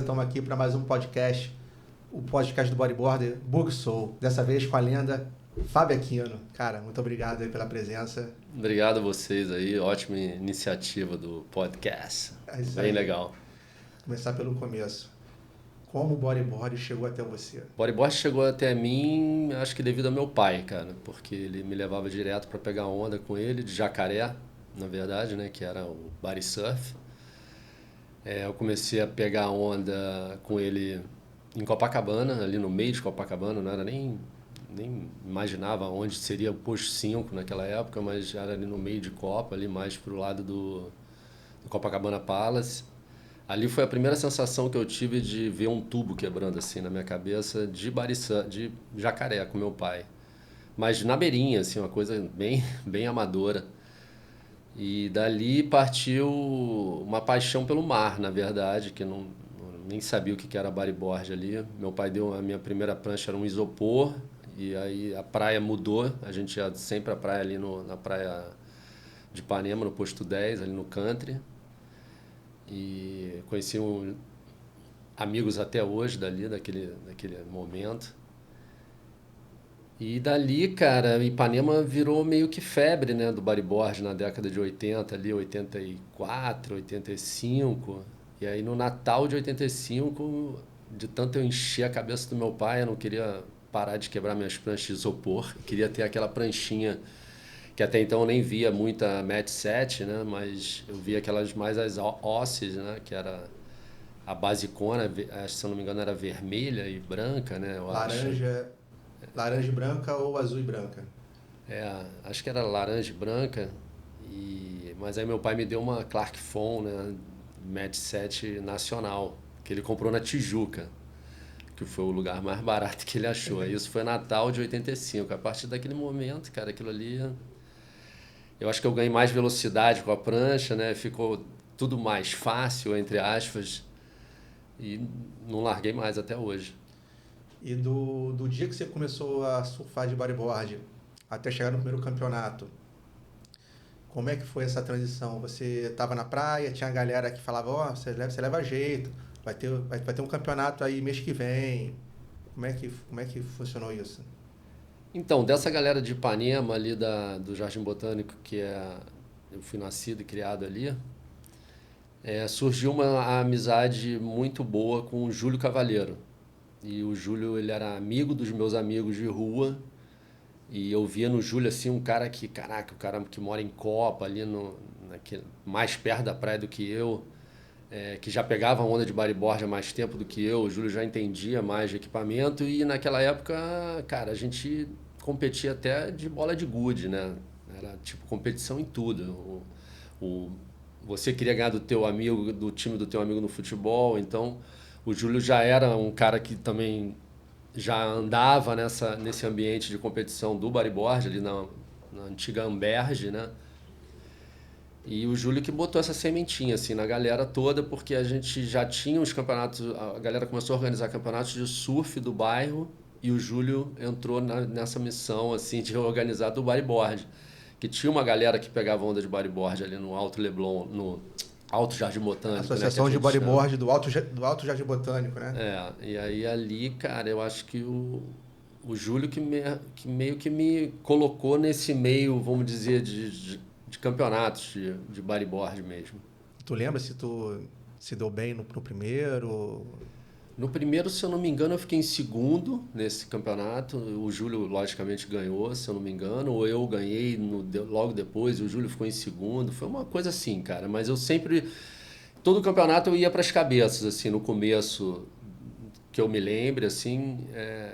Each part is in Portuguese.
beleza? Estamos aqui para mais um podcast, o podcast do Bodyboarder Bug Soul. Dessa vez com a lenda Fábio Aquino. Cara, muito obrigado aí pela presença. Obrigado a vocês aí, ótima iniciativa do podcast. É isso Bem aí. legal. Começar pelo começo. Como o bodyboard chegou até você? Bodyboard chegou até mim, acho que devido ao meu pai, cara, porque ele me levava direto para pegar onda com ele, de Jacaré, na verdade, né, que era o body surf. Eu comecei a pegar onda com ele em Copacabana, ali no meio de Copacabana, não era nem imaginava onde seria o posto 5 naquela época, mas era ali no meio de Copa, ali mais pro lado do Copacabana Palace. Ali foi a primeira sensação que eu tive de ver um tubo quebrando assim na minha cabeça de Jacaré com meu pai. Mas na beirinha, assim, uma coisa bem amadora. E dali partiu uma paixão pelo mar, na verdade, que nem sabia o que era bodyboard ali. Meu pai deu a minha primeira prancha, era um isopor, e aí a praia mudou. A gente ia sempre à praia ali na praia de Ipanema, no posto 10, ali no country. E conheci amigos até hoje daquele momento. E dali, cara, Ipanema virou meio que febre, né, do bodyboard na década de 80, ali, 84, 85. E aí no Natal de 85, de tanto eu encher a cabeça do meu pai, eu não queria parar de quebrar minhas pranchas de isopor. Eu queria ter aquela pranchinha que até então eu nem via muita match set, né, mas eu via aquelas mais as osses, né, que era a basicona, se eu não me engano era vermelha e branca, né, eu acho. Laranja e branca ou azul e branca? Acho que era laranja e branca, mas aí meu pai me deu uma Clark Phone, né, match set nacional, que ele comprou na Tijuca, que foi o lugar mais barato que ele achou. Isso foi Natal de 85. A partir daquele momento, cara, aquilo ali, eu acho que eu ganhei mais velocidade com a prancha, né, ficou tudo mais fácil, entre aspas, e não larguei mais até hoje. E do dia que você começou a surfar de bodyboard até chegar no primeiro campeonato, como é que foi essa transição? Você estava na praia, tinha a galera que falava, você leva jeito, vai ter um campeonato aí mês que vem. Como é que funcionou isso? Então, dessa galera de Ipanema ali do Jardim Botânico, eu fui nascido e criado ali, surgiu uma amizade muito boa com o Júlio Cavalheiro. E o Júlio, ele era amigo dos meus amigos de rua, e eu via no Júlio assim um cara que, caraca, o cara que mora em Copa, ali mais perto da praia do que eu, que já pegava onda de bodyboard há mais tempo do que eu, o Júlio já entendia mais de equipamento, e naquela época, cara, a gente competia até de bola de gude, né? Era tipo competição em tudo. Você queria ganhar do teu amigo, do time do teu amigo no futebol, então o Júlio já era um cara que também já andava nesse ambiente de competição do bodyboard, ali na antiga Amberge, né? E o Júlio que botou essa sementinha assim na galera toda, porque a gente já tinha os campeonatos, a galera começou a organizar campeonatos de surf do bairro e o Júlio entrou nessa missão assim de organizar do bodyboard, que tinha uma galera que pegava onda de bodyboard ali no Alto Leblon, no Alto Jardim Botânico, Associação né, de bodyboard do Alto Jardim Botânico, né? e aí ali, cara, eu acho que o Júlio que meio que me colocou nesse meio, vamos dizer, de campeonatos de bodyboard mesmo. Tu lembra se tu se deu bem no primeiro? No primeiro, se eu não me engano, eu fiquei em segundo nesse campeonato. O Júlio, logicamente, ganhou, se eu não me engano. Ou eu ganhei logo depois e o Júlio ficou em segundo. Foi uma coisa assim, cara. Mas eu sempre... Todo campeonato eu ia para as cabeças, assim, no começo, que eu me lembre, assim,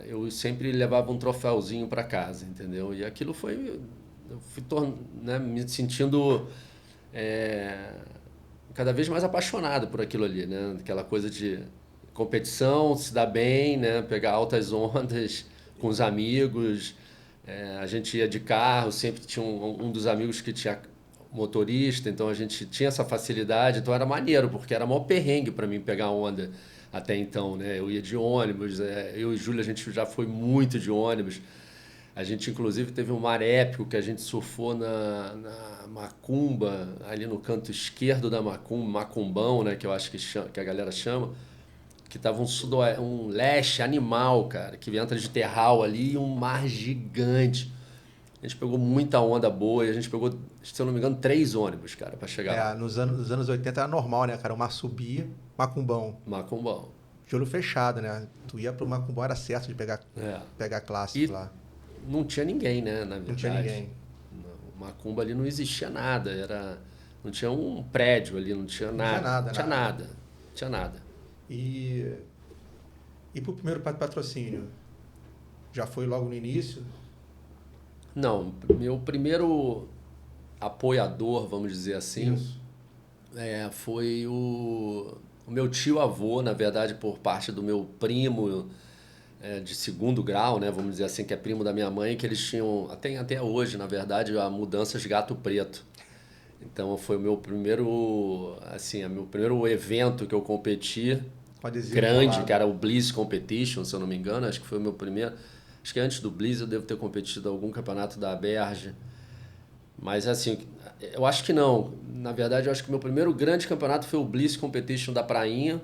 eu sempre levava um troféuzinho para casa, entendeu? E aquilo foi... Eu fui me sentindo cada vez mais apaixonado por aquilo ali, né? Aquela coisa de competição, se dar bem, né? Pegar altas ondas com os amigos. A gente ia de carro, sempre tinha um dos amigos que tinha motorista, então a gente tinha essa facilidade, então era maneiro, porque era maior perrengue para mim pegar onda até então, né? Eu ia de ônibus, eu e Júlia a gente já foi muito de ônibus. A gente, inclusive, teve um mar épico que a gente surfou na Macumba, ali no canto esquerdo da Macumba, Macumbão, né, que eu acho que a galera chama. que tava um leste animal, cara, que entra de terral ali e um mar gigante. A gente pegou muita onda boa e a gente pegou, se eu não me engano, 3 ônibus, cara, pra chegar lá. Nos anos 80 era normal, né, cara? O mar subia, Macumbão. Macumbão. De olho fechado, né? Tu ia pro Macumbão, era certo de pegar clássico E lá. não tinha ninguém, né, na verdade. Não tinha ninguém. O Macumba ali não existia nada, não tinha um prédio ali, não tinha nada. Não tinha nada. Não tinha nada. E pro primeiro patrocínio? Já foi logo no início? Não, meu primeiro apoiador, vamos dizer assim, Isso. foi o meu tio-avô, na verdade, por parte do meu primo de segundo grau, né, vamos dizer assim, que é primo da minha mãe, que eles tinham, até hoje, na verdade, a Mudanças Gato Preto. Então foi o meu primeiro, assim, meu primeiro evento que eu competi, grande, Colado. que era o Bliss Competition, se eu não me engano, acho que foi o meu primeiro. Acho que antes do Bliss eu devo ter competido em algum campeonato da Berge. Mas assim, eu acho que não. Na verdade, eu acho que o meu primeiro grande campeonato foi o Bliss Competition da Prainha.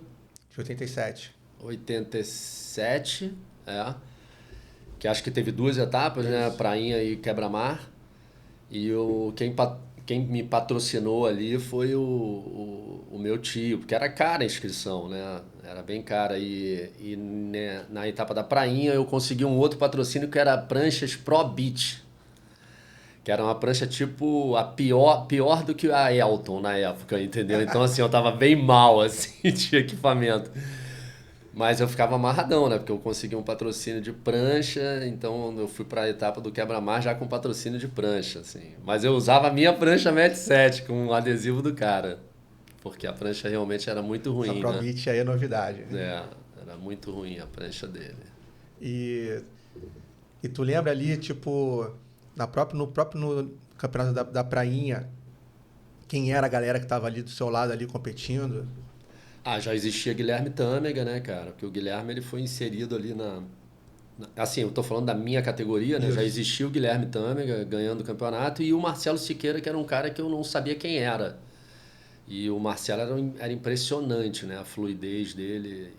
De 87. 87, que acho que teve 2 etapas, né? Prainha e Quebra-Mar. E quem me patrocinou ali foi o meu tio, porque era cara a inscrição, né? Era bem cara. E né, na etapa da Prainha eu consegui um outro patrocínio que era pranchas Pro Beach. Que era uma prancha tipo a pior do que a Elton na época, entendeu? Então assim, eu tava bem mal assim de equipamento. Mas eu ficava amarradão, né? Porque eu consegui um patrocínio de prancha, então eu fui para a etapa do quebra-mar já com patrocínio de prancha, assim. Mas eu usava a minha prancha Met 7 com o adesivo do cara, porque a prancha realmente era muito ruim, Essa Pro né? Beach aí é novidade. Era muito ruim a prancha dele. E tu lembra ali, tipo, no campeonato da Prainha, quem era a galera que tava ali do seu lado ali competindo? Já existia Guilherme Tâmega, né, cara? Porque o Guilherme ele foi inserido ali assim, eu tô falando da minha categoria, né? Isso. Já existia o Guilherme Tâmega ganhando o campeonato e o Marcelo Siqueira, que era um cara que eu não sabia quem era. E o Marcelo era impressionante, né? A fluidez dele.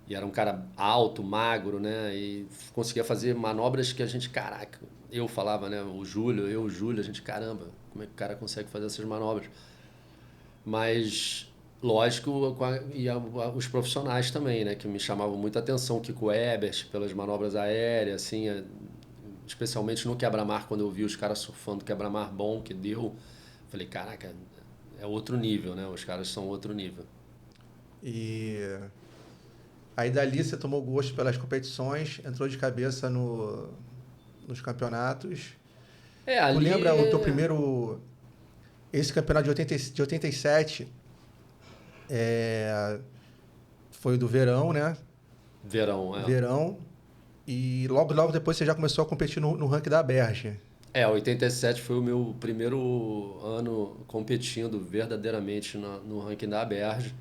E era um cara alto, magro, né? E conseguia fazer manobras que a gente, caraca, eu falava, né? O Júlio, a gente, caramba, como é que o cara consegue fazer essas manobras? Mas, lógico, os profissionais também, né? Que me chamavam muita atenção, o Kiko Ebert, pelas manobras aéreas, assim, especialmente no quebra-mar, quando eu vi os caras surfando quebra-mar bom que deu, falei, caraca, é outro nível, né? Os caras são outro nível. E aí dali você tomou gosto pelas competições, entrou de cabeça nos campeonatos. Ali... Tu lembra o teu primeiro... Esse campeonato de 87 foi do verão, né? Verão. E logo depois você já começou a competir no ranking da Berge. 87 foi o meu primeiro ano competindo verdadeiramente no ranking da Berge.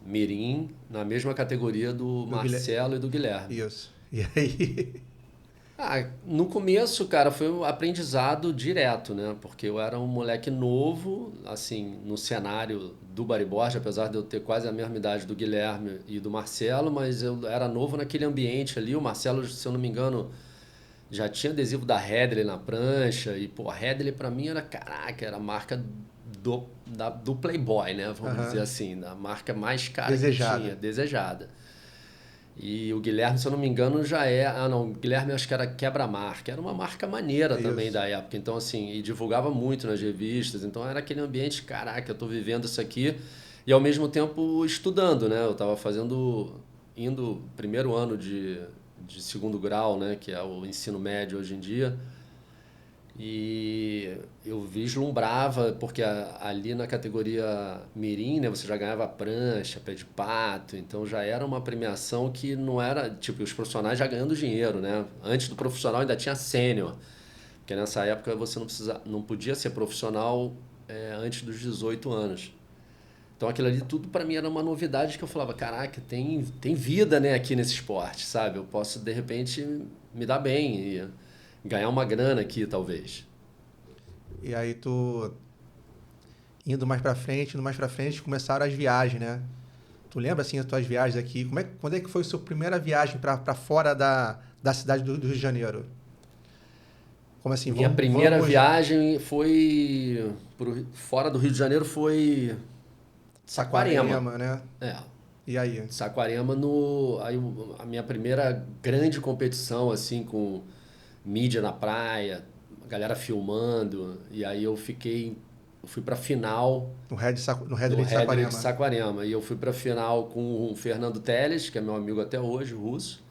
Mirim, na mesma categoria do Marcelo e do Guilherme. Isso. E aí... No começo, cara, foi um aprendizado direto, né? Porque eu era um moleque novo, assim, no cenário do bodyboard, apesar de eu ter quase a mesma idade do Guilherme e do Marcelo, mas eu era novo naquele ambiente ali. O Marcelo, se eu não me engano, já tinha adesivo da Headley na prancha. E, pô, a Headley pra mim era, caraca, era a marca do Playboy, né? Vamos dizer assim, da marca mais cara que tinha, desejada. E o Guilherme, se eu não me engano, já o Guilherme acho que era Quebra-Mar, que era uma marca maneira também da época. Então, assim, e divulgava muito nas revistas. Então, era aquele ambiente, caraca, eu tô vivendo isso aqui. E, ao mesmo tempo, estudando, né? Eu tava indo primeiro ano de segundo grau, né? Que é o ensino médio hoje em dia. E eu vislumbrava, porque ali na categoria Mirim, né, você já ganhava prancha, pé de pato, então já era uma premiação que não era, tipo, os profissionais já ganhando dinheiro, né? Antes do profissional ainda tinha sênior, porque nessa época você não podia ser profissional antes dos 18 anos. Então aquilo ali tudo para mim era uma novidade que eu falava, caraca, tem vida, né, aqui nesse esporte, sabe? Eu posso, de repente, me dar bem e ganhar uma grana aqui, talvez. E aí tu... Indo mais pra frente, começaram as viagens, né? Tu lembra, assim, as tuas viagens aqui? Quando é que foi a sua primeira viagem para fora da cidade do Rio de Janeiro? Como assim? Minha primeira viagem foi fora do Rio de Janeiro foi Saquarema. Saquarema, né? É, E aí? Saquarema a minha primeira grande competição assim com mídia na praia, a galera filmando, e aí eu fui pra final No Red do de Red Lake Saquarema. Saquarema, e eu fui pra final com o Fernando Teles, que é meu amigo até hoje, russo,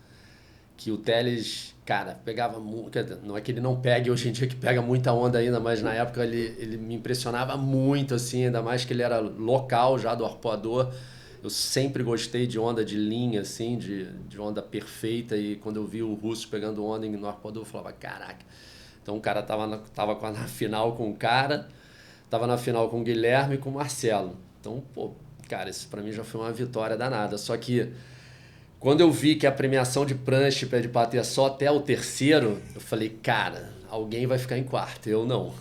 que o Teles, cara, pegava muito, não é que ele não pegue hoje em dia, que pega muita onda ainda, mas na época ele me impressionava muito, assim, ainda mais que ele era local já do arpoador. Eu sempre gostei de onda de linha, assim, de onda perfeita, e quando eu vi o russo pegando onda no arpoador, eu falava, caraca. Então o cara tava na final com o cara, tava na final com o Guilherme e com o Marcelo. Então, pô, cara, isso pra mim já foi uma vitória danada. Só que quando eu vi que a premiação de prancha e pé de pato ia só até o terceiro, eu falei, cara, alguém vai ficar em quarto, eu não.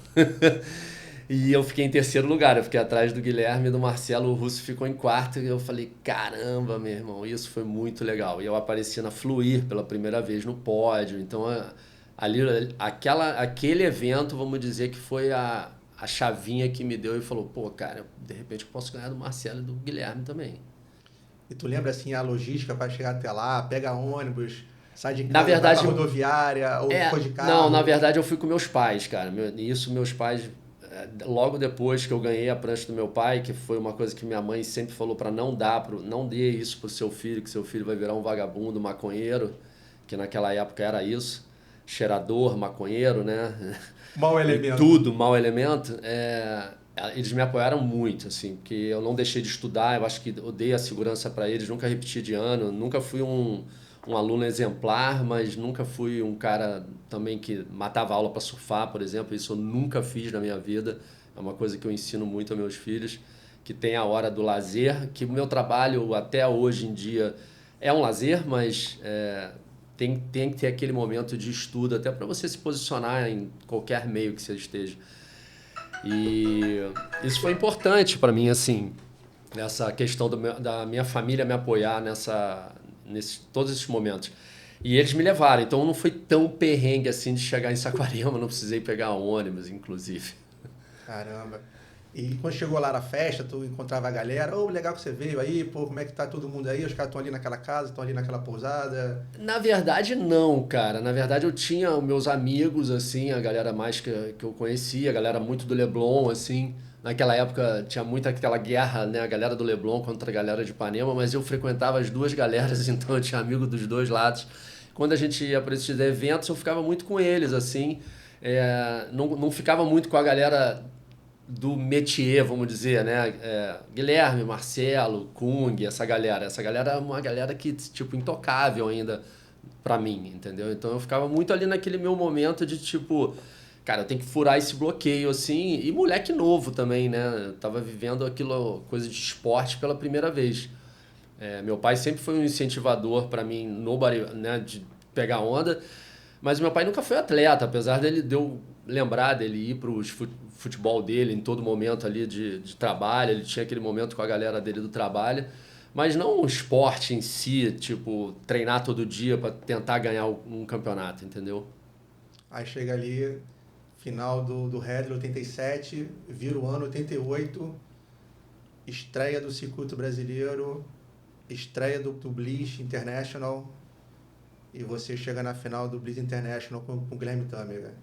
E eu fiquei em terceiro lugar, eu fiquei atrás do Guilherme e do Marcelo, o russo ficou em quarto, e eu falei, caramba, meu irmão, isso foi muito legal. E eu apareci na Fluir pela primeira vez no pódio, então ali, aquele evento, vamos dizer que foi a chavinha que me deu e falou, pô, cara, de repente eu posso ganhar do Marcelo e do Guilherme também. E tu lembra, assim, a logística para chegar até lá, pega ônibus, sai de Na casa, vai pra verdade, rodoviária, ou foi de não, na carro? verdade eu fui com meus pais, cara. Isso, meus pais, logo depois que eu ganhei a prancha do meu pai, que foi uma coisa que minha mãe sempre falou para não dê isso pro seu filho, que seu filho vai virar um vagabundo, maconheiro, que naquela época era isso, cheirador, maconheiro, né? Mau E elemento. tudo, mau elemento. Eles me apoiaram muito, assim, porque eu não deixei de estudar, eu acho que eu dei a segurança para eles, nunca repeti de ano, nunca fui um aluno exemplar, mas nunca fui um cara também que matava aula para surfar, por exemplo. Isso eu nunca fiz na minha vida. É uma coisa que eu ensino muito aos meus filhos, que tem a hora do lazer, que o meu trabalho até hoje em dia é um lazer, mas tem que ter aquele momento de estudo, até para você se posicionar em qualquer meio que você esteja. E isso foi importante para mim, assim, nessa questão da minha família me apoiar todos esses momentos. E eles me levaram, então não foi tão perrengue assim de chegar em Saquarema, não precisei pegar ônibus, inclusive. Caramba. E quando chegou lá na festa, tu encontrava a galera, legal que você veio aí, pô, como é que tá todo mundo aí? Os caras estão ali naquela casa, estão ali naquela pousada. Na verdade, não, cara. Na verdade, eu tinha os meus amigos, assim, a galera mais que eu conhecia, a galera muito do Leblon, assim. Naquela época tinha muito aquela guerra, né? A galera do Leblon contra a galera de Ipanema, mas eu frequentava as duas galeras, então eu tinha amigo dos dois lados. Quando a gente ia para esses eventos, eu ficava muito com eles, assim. Não ficava muito com a galera do métier, vamos dizer, né? Guilherme, Marcelo, Kung, essa galera. Essa galera é uma galera que, tipo, intocável ainda pra mim, entendeu? Então eu ficava muito ali naquele meu momento de, tipo, cara, eu tenho que furar esse bloqueio, assim. E moleque novo também, né? Eu tava vivendo aquilo, coisa de esporte pela primeira vez. Meu pai sempre foi um incentivador pra mim né, de pegar onda, mas meu pai nunca foi atleta, apesar dele lembrar dele ir para o futebol dele em todo momento ali de trabalho, ele tinha aquele momento com a galera dele do trabalho, mas não o esporte em si, tipo, treinar todo dia para tentar ganhar um campeonato, entendeu? Aí chega ali, final do Red 87, vira o ano 88, estreia do circuito brasileiro, estreia do Blitz International, e você chega na final do Blitz International com o Guilherme Tâmega.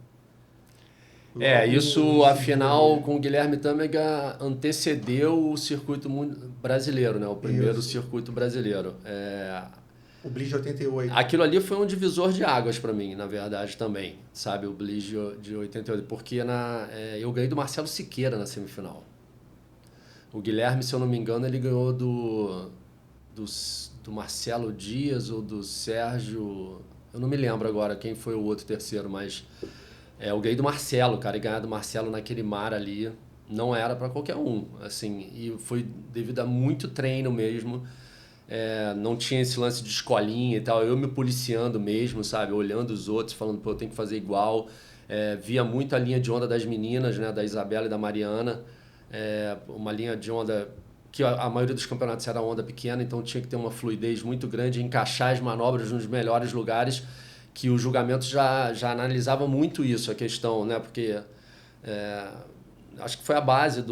A final com o Guilherme Tâmega antecedeu o circuito brasileiro, né? O primeiro circuito brasileiro. O Blitz de 88. Aquilo ali foi um divisor de águas para mim, na verdade, também, sabe? O Blitz de 88, porque eu ganhei do Marcelo Siqueira na semifinal. O Guilherme, se eu não me engano, ele ganhou do Marcelo Dias ou do Sérgio... Eu não me lembro agora quem foi o outro terceiro, mas... eu ganhei do Marcelo, cara, e ganhar do Marcelo naquele mar ali não era para qualquer um, assim, e foi devido a muito treino mesmo, não tinha esse lance de escolinha e tal, eu me policiando mesmo, sabe, olhando os outros, falando, pô, eu tenho que fazer igual, via muito a linha de onda das meninas, né, da Isabela e da Mariana, uma linha de onda que a maioria dos campeonatos era onda pequena, então tinha que ter uma fluidez muito grande, encaixar as manobras nos melhores lugares, que o julgamento já analisava muito isso, a questão, né? Porque acho que foi a base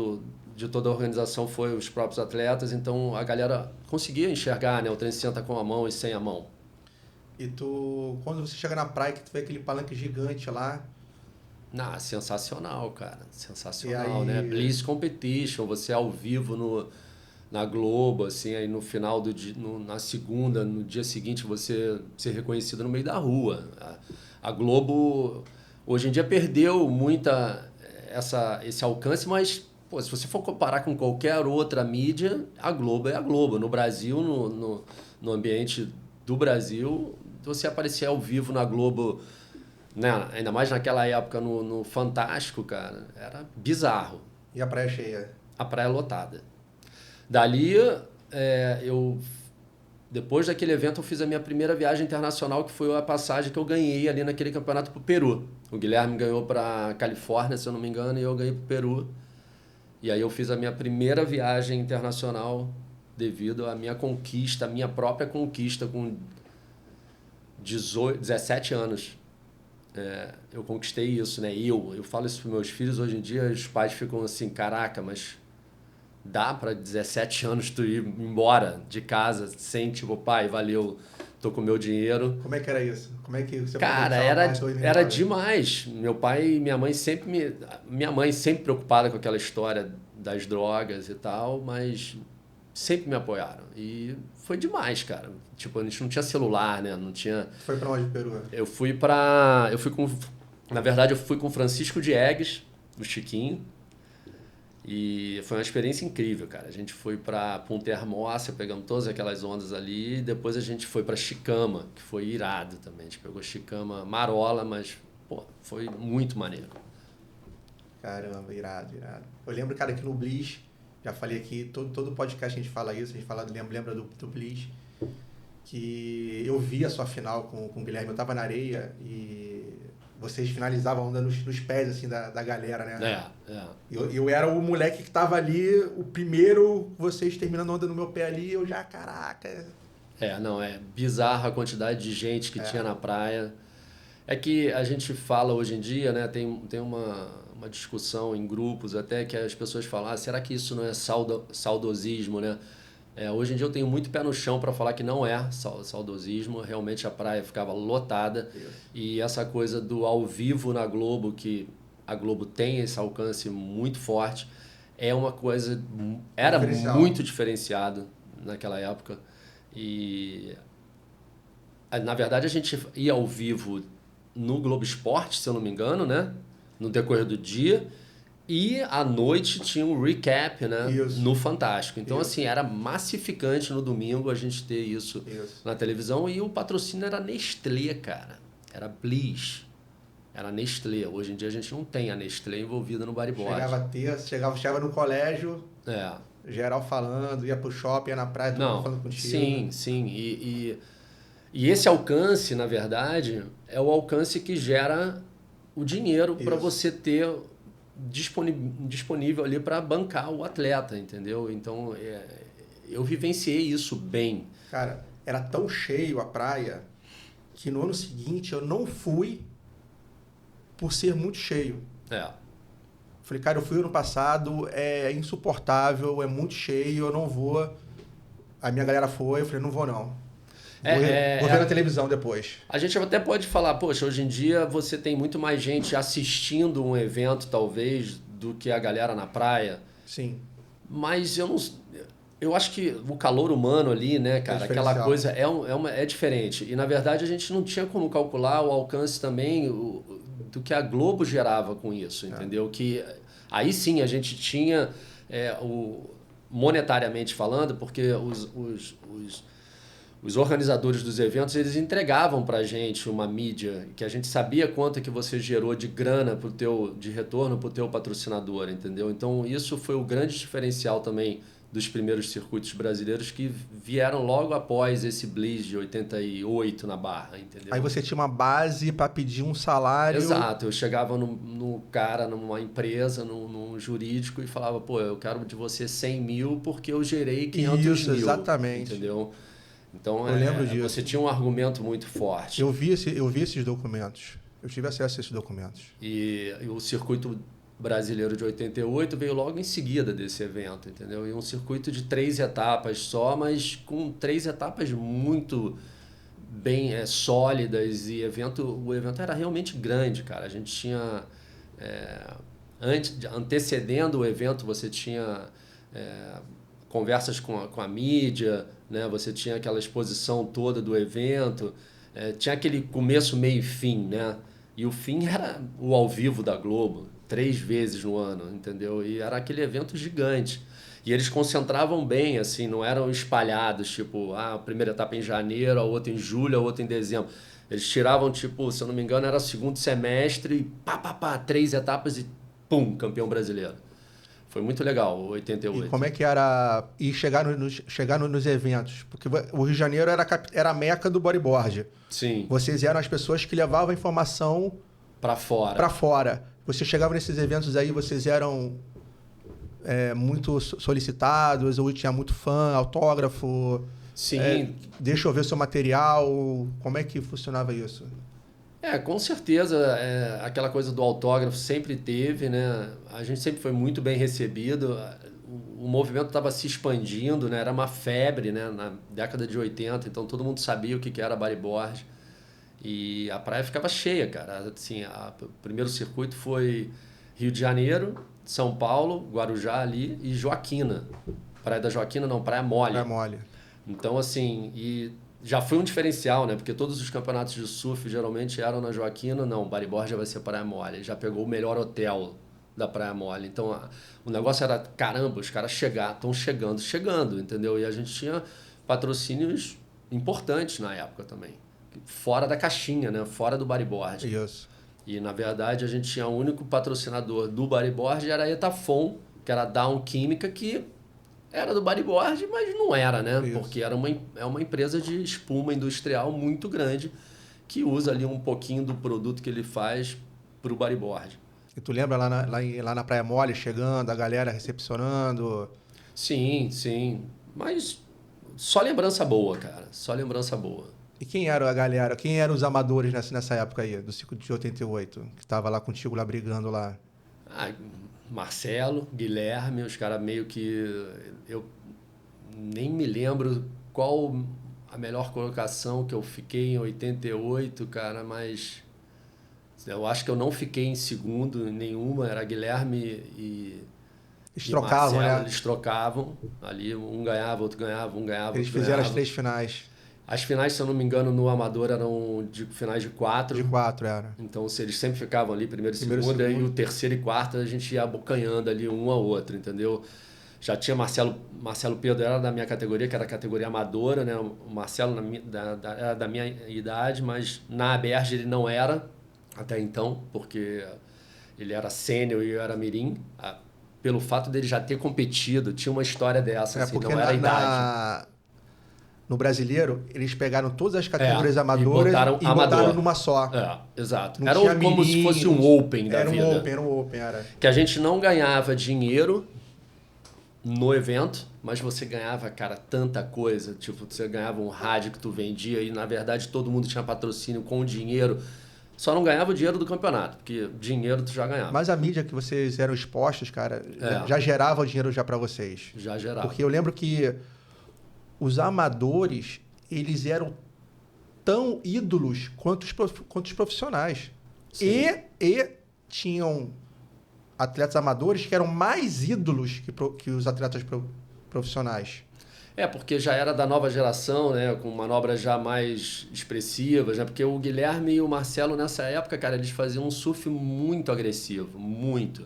de toda a organização, foi os próprios atletas, então a galera conseguia enxergar, né? O 360 com a mão e sem a mão. E quando você chega na praia, que tu vê aquele palanque gigante lá... Sensacional, cara. Sensacional, aí... né? Bliss Competition, você ao vivo na Globo, assim, aí no final do dia, na segunda, no dia seguinte, você ser reconhecido no meio da rua. A Globo, hoje em dia, perdeu esse alcance, mas pô, se você for comparar com qualquer outra mídia, a Globo é a Globo. No Brasil, no ambiente do Brasil, você aparecer ao vivo na Globo, né? Ainda mais naquela época no Fantástico, cara, era bizarro. E a praia cheia? A praia lotada. Dali, depois daquele evento, eu fiz a minha primeira viagem internacional, que foi a passagem que eu ganhei ali naquele campeonato para o Peru. O Guilherme ganhou para Califórnia, se eu não me engano, e eu ganhei para o Peru. E aí eu fiz a minha primeira viagem internacional devido à minha conquista, a minha própria conquista com 17 anos. Eu conquistei isso, né? Eu falo isso para meus filhos hoje em dia, os pais ficam assim, caraca, mas dá para 17 anos tu ir embora de casa sem tipo, pai, valeu, tô com o meu dinheiro. Como é que era isso? Como é que você... Cara, era demais. Meu pai e minha mãe minha mãe sempre preocupada com aquela história das drogas e tal, mas sempre me apoiaram. E foi demais, cara. Tipo, a gente não tinha celular, né? Não tinha... Foi pra onde, Peru? Na verdade, eu fui com o Francisco Diegues, o Chiquinho. E foi uma experiência incrível, cara. A gente foi para Punta Hermosa, pegamos todas aquelas ondas ali. E depois a gente foi para Chicama, que foi irado também. A gente pegou Chicama, marola, mas pô, foi muito maneiro. Caramba, irado. Eu lembro, cara, que no Bliss, já falei aqui, todo podcast a gente fala isso, a gente lembra do Bliss, que eu vi a sua final com o Guilherme, eu tava na areia e vocês finalizavam a onda nos pés, assim, da galera, né? Eu era o moleque que tava ali, o primeiro, vocês terminando a onda no meu pé ali, eu já, caraca... É bizarra a quantidade de gente que tinha na praia. É que a gente fala hoje em dia, né? Tem uma discussão em grupos até que as pessoas falam, será que isso não é saudosismo, né? Hoje em dia eu tenho muito pé no chão para falar que não é saudosismo. Realmente a praia ficava lotada. Isso. E essa coisa do ao vivo na Globo, que a Globo tem esse alcance muito forte, é uma coisa... Era muito diferenciado naquela época. E, na verdade, a gente ia ao vivo no Globo Esporte, se eu não me engano, né? No decorrer do dia. E à noite tinha um recap, né? No Fantástico. Então, assim, era massificante no domingo a gente ter isso na televisão. E o patrocínio era Nestlé, cara. Era Bliss. Era Nestlé. Hoje em dia a gente não tem a Nestlé envolvida no bodyboard. Chegava no colégio, geral falando, ia pro shopping, ia na praia, todo mundo falando contigo. Sim. E esse alcance, na verdade, é o alcance que gera o dinheiro para você ter disponível ali para bancar o atleta, entendeu? Então, eu vivenciei isso bem. Cara, era tão cheio a praia que no ano seguinte eu não fui por ser muito cheio. Falei, cara, eu fui ano passado, é insuportável, é muito cheio, eu não vou. A minha galera foi, eu falei, não vou não. Vou ver na televisão depois. A gente até pode falar, poxa, hoje em dia você tem muito mais gente assistindo um evento, talvez, do que a galera na praia. Sim. Mas eu acho que o calor humano ali, né, cara, aquela coisa é diferente. E, na verdade, a gente não tinha como calcular o alcance também do que a Globo gerava com isso, entendeu? Que aí sim a gente tinha, monetariamente falando, porque os organizadores dos eventos, eles entregavam pra gente uma mídia que a gente sabia quanto que você gerou de grana de retorno pro teu patrocinador, entendeu? Então, isso foi o grande diferencial também dos primeiros circuitos brasileiros que vieram logo após esse Blitz de 88 na Barra, entendeu? Aí você tinha uma base para pedir um salário. Exato, eu chegava no cara, numa empresa, num jurídico e falava, pô, eu quero de você 100 mil porque eu gerei 500 mil. Exatamente. Entendeu? Então, eu lembro disso. Você tinha um argumento muito forte. Eu vi esses documentos. Eu tive acesso a esses documentos. E o circuito brasileiro de 88 veio logo em seguida desse evento, entendeu? E um circuito de 3 etapas só, mas com 3 etapas muito bem sólidas e o evento era realmente grande, cara. A gente tinha antecedendo o evento, você tinha conversas com a mídia, né? Você tinha aquela exposição toda do evento, tinha aquele começo, meio e fim, né? E o fim era o ao vivo da Globo, 3 vezes no ano, entendeu? E era aquele evento gigante. E eles concentravam bem, assim, não eram espalhados, tipo, a primeira etapa em janeiro, a outra em julho, a outra em dezembro. Eles tiravam, tipo, se eu não me engano, era segundo semestre, e 3 etapas e pum, campeão brasileiro. Foi muito legal, o 88. E como é que era chegar nos eventos? Porque o Rio de Janeiro era a meca do bodyboard. Sim. Vocês eram as pessoas que levavam a informação para fora. Você chegava nesses eventos aí, vocês eram muito solicitados, ou tinha muito fã, autógrafo? Sim. Deixa eu ver seu material. Como é que funcionava isso? Com certeza, aquela coisa do autógrafo sempre teve, né? A gente sempre foi muito bem recebido, o movimento estava se expandindo, né? Era uma febre, né? Na década de 80, então todo mundo sabia o que era bodyboard e a praia ficava cheia, cara. Assim, o primeiro circuito foi Rio de Janeiro, São Paulo, Guarujá ali e Joaquina. Praia da Joaquina não, Praia Mole. Praia Mole. Então, assim, já foi um diferencial, né? Porque todos os campeonatos de surf geralmente eram na Joaquina. Não, o bodyboard já vai ser Praia Mole. Já pegou o melhor hotel da Praia Mole. Então, o negócio era, caramba, os caras estão chegando, entendeu? E a gente tinha patrocínios importantes na época também. Fora da caixinha, né? Fora do bodyboard. Isso. E, na verdade, a gente tinha o único patrocinador do bodyboard, era a Etafon, que era a Down Química, que era do bodyboard, mas não era, né? Isso. Porque é uma empresa de espuma industrial muito grande que usa ali um pouquinho do produto que ele faz para o bodyboard. E tu lembra lá na Praia Mole, chegando, a galera recepcionando? Sim, sim. Mas só lembrança boa, cara. Só lembrança boa. E quem era a galera? Quem eram os amadores nessa época aí, do ciclo de 88? Que estava lá contigo, lá brigando lá? Marcelo, Guilherme, os caras meio que... Eu nem me lembro qual a melhor colocação que eu fiquei em 88, cara, mas eu acho que eu não fiquei em segundo em nenhuma, era Guilherme eles trocavam, Marcelo, né? Eles trocavam, ali um ganhava, outro ganhava, um ganhava, Eles outro fizeram ganhava. as 3 finais. As finais, se eu não me engano, no Amador eram finais de 4. De 4, era. Então, se eles sempre ficavam ali, primeiro e segundo, aí o terceiro e quarto a gente ia abocanhando ali um ao outro, entendeu? Já tinha Marcelo Pedro, era da minha categoria, que era a categoria amadora, né? O Marcelo era da minha idade, mas na Aberge ele não era até então, porque ele era sênior e eu era mirim. Pelo fato dele já ter competido, tinha uma história dessa, assim, não era a idade. No brasileiro, eles pegaram todas as categorias amadoras e amador. botaram numa só. Exato. Não era como mirim, se fosse um Open da vida. Era um Open, era. Que a gente não ganhava dinheiro no evento, mas você ganhava, cara, tanta coisa. Tipo, você ganhava um rádio que tu vendia e, na verdade, todo mundo tinha patrocínio com dinheiro. Só não ganhava o dinheiro do campeonato, porque dinheiro tu já ganhava. Mas a mídia que vocês eram expostos, cara, já gerava o dinheiro já para vocês. Já gerava. Porque eu lembro que os amadores, eles eram tão ídolos quanto os profissionais. E tinham atletas amadores que eram mais ídolos que os atletas profissionais. Porque já era da nova geração, né? Com manobras já mais expressivas, né? Porque o Guilherme e o Marcelo, nessa época, cara, eles faziam um surf muito agressivo, muito.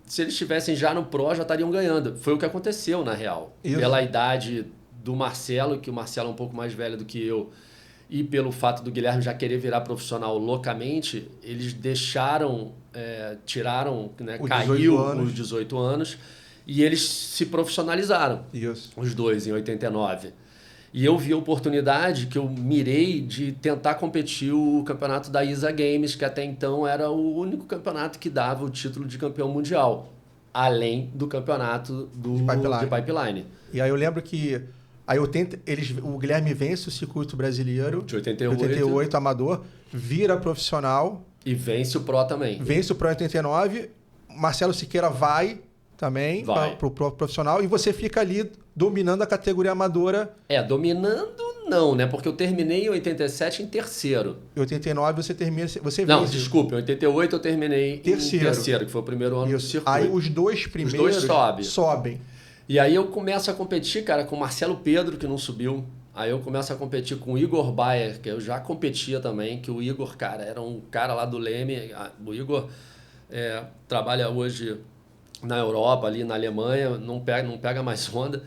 Se eles estivessem já no Pro, já estariam ganhando. Foi o que aconteceu, na real. Isso. Pela idade do Marcelo, que o Marcelo é um pouco mais velho do que eu, e pelo fato do Guilherme já querer virar profissional loucamente, eles deixaram, tiraram, né, caiu os 18 anos, E eles se profissionalizaram, Isso. os dois, em 89. E eu vi a oportunidade que eu mirei de tentar competir o campeonato da ISA Games, que até então era o único campeonato que dava o título de campeão mundial, além do campeonato de pipeline. E aí eu lembro que o Guilherme vence o circuito brasileiro de 88. 88 amador, vira profissional. E vence o Pro também. Vence o Pro em 89. Marcelo Siqueira vai também para o profissional e você fica ali dominando a categoria amadora. Dominando não, né? Porque eu terminei em 87 em terceiro. Em 89 você termina... Não, desculpa. Em 88 eu terminei em terceiro, que foi o primeiro ano do circuito. Aí os dois primeiros sobem. E aí eu começo a competir, cara, com o Marcelo Pedro, que não subiu. Aí eu começo a competir com o Igor Bayer, que eu já competia também, que o Igor, cara, era um cara lá do Leme. O Igor trabalha hoje na Europa, ali na Alemanha, não pega mais onda.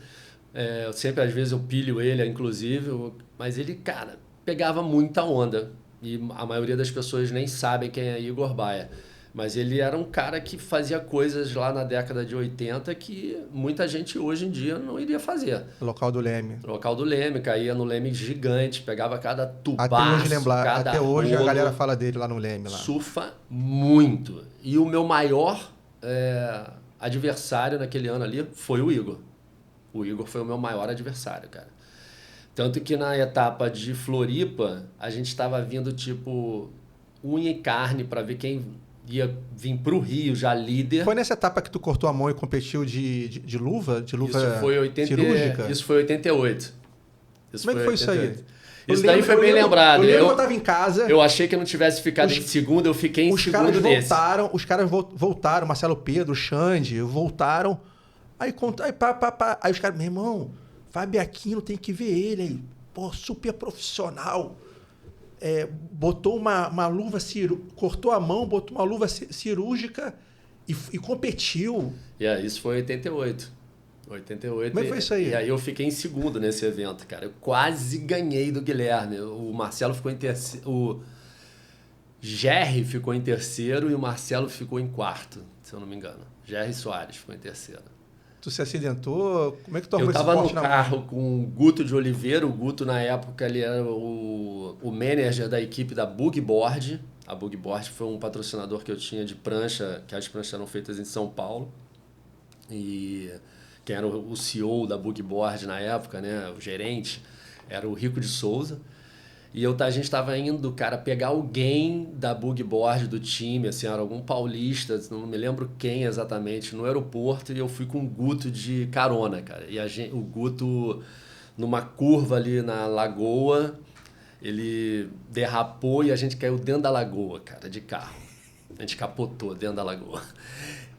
Sempre, às vezes, eu pilho ele, inclusive, mas ele, cara, pegava muita onda. E a maioria das pessoas nem sabem quem é Igor Bayer. Mas ele era um cara que fazia coisas lá na década de 80 que muita gente hoje em dia não iria fazer. Local do Leme. Local do Leme, caía no Leme gigante, pegava cada tubaço, até hoje rolo, a galera fala dele lá no Leme. Lá. Surfa muito. E o meu maior adversário naquele ano ali foi o Igor. O Igor foi o meu maior adversário, cara. Tanto que na etapa de Floripa, a gente estava vindo tipo unha e carne para ver quem ia vir pro Rio já líder. Foi nessa etapa que tu cortou a mão e competiu de luva? De luva cirúrgica? Isso foi 88. Como é que foi isso aí? Isso daí foi bem lembrado. Eu estava em casa. Eu achei que eu não tivesse ficado em segundo, eu fiquei em segundo nesse. Os caras voltaram, Marcelo Pedro, Xande, voltaram. Aí os caras, meu irmão, Fábio Aquino, tem que ver ele aí. Pô, super profissional. Botou uma luva cortou a mão, botou uma luva cirúrgica e competiu. Isso foi 88. 88. Como é que foi isso aí? E aí eu fiquei em segundo nesse evento, cara. Eu quase ganhei do Guilherme. O Marcelo ficou em terceiro. O Gerry ficou em terceiro e o Marcelo ficou em quarto, se eu não me engano. Gerry Soares ficou em terceiro. Tu se acidentou? Como é que tu arrumou esse esporte? Eu estava no carro com o Guto de Oliveira. O Guto, na época, ele era o manager da equipe da Bug Board. A Bug Board foi um patrocinador que eu tinha de prancha, que as pranchas eram feitas em São Paulo. E quem era o CEO da Bug Board na época, né, o gerente, era o Rico de Souza. E a gente estava indo, cara, pegar alguém da Bug Board do time, assim, era algum paulista, não me lembro quem exatamente, no aeroporto, e eu fui com o Guto de carona, cara. E o Guto, numa curva ali na lagoa, ele derrapou e a gente caiu dentro da lagoa, cara, de carro. A gente capotou dentro da lagoa.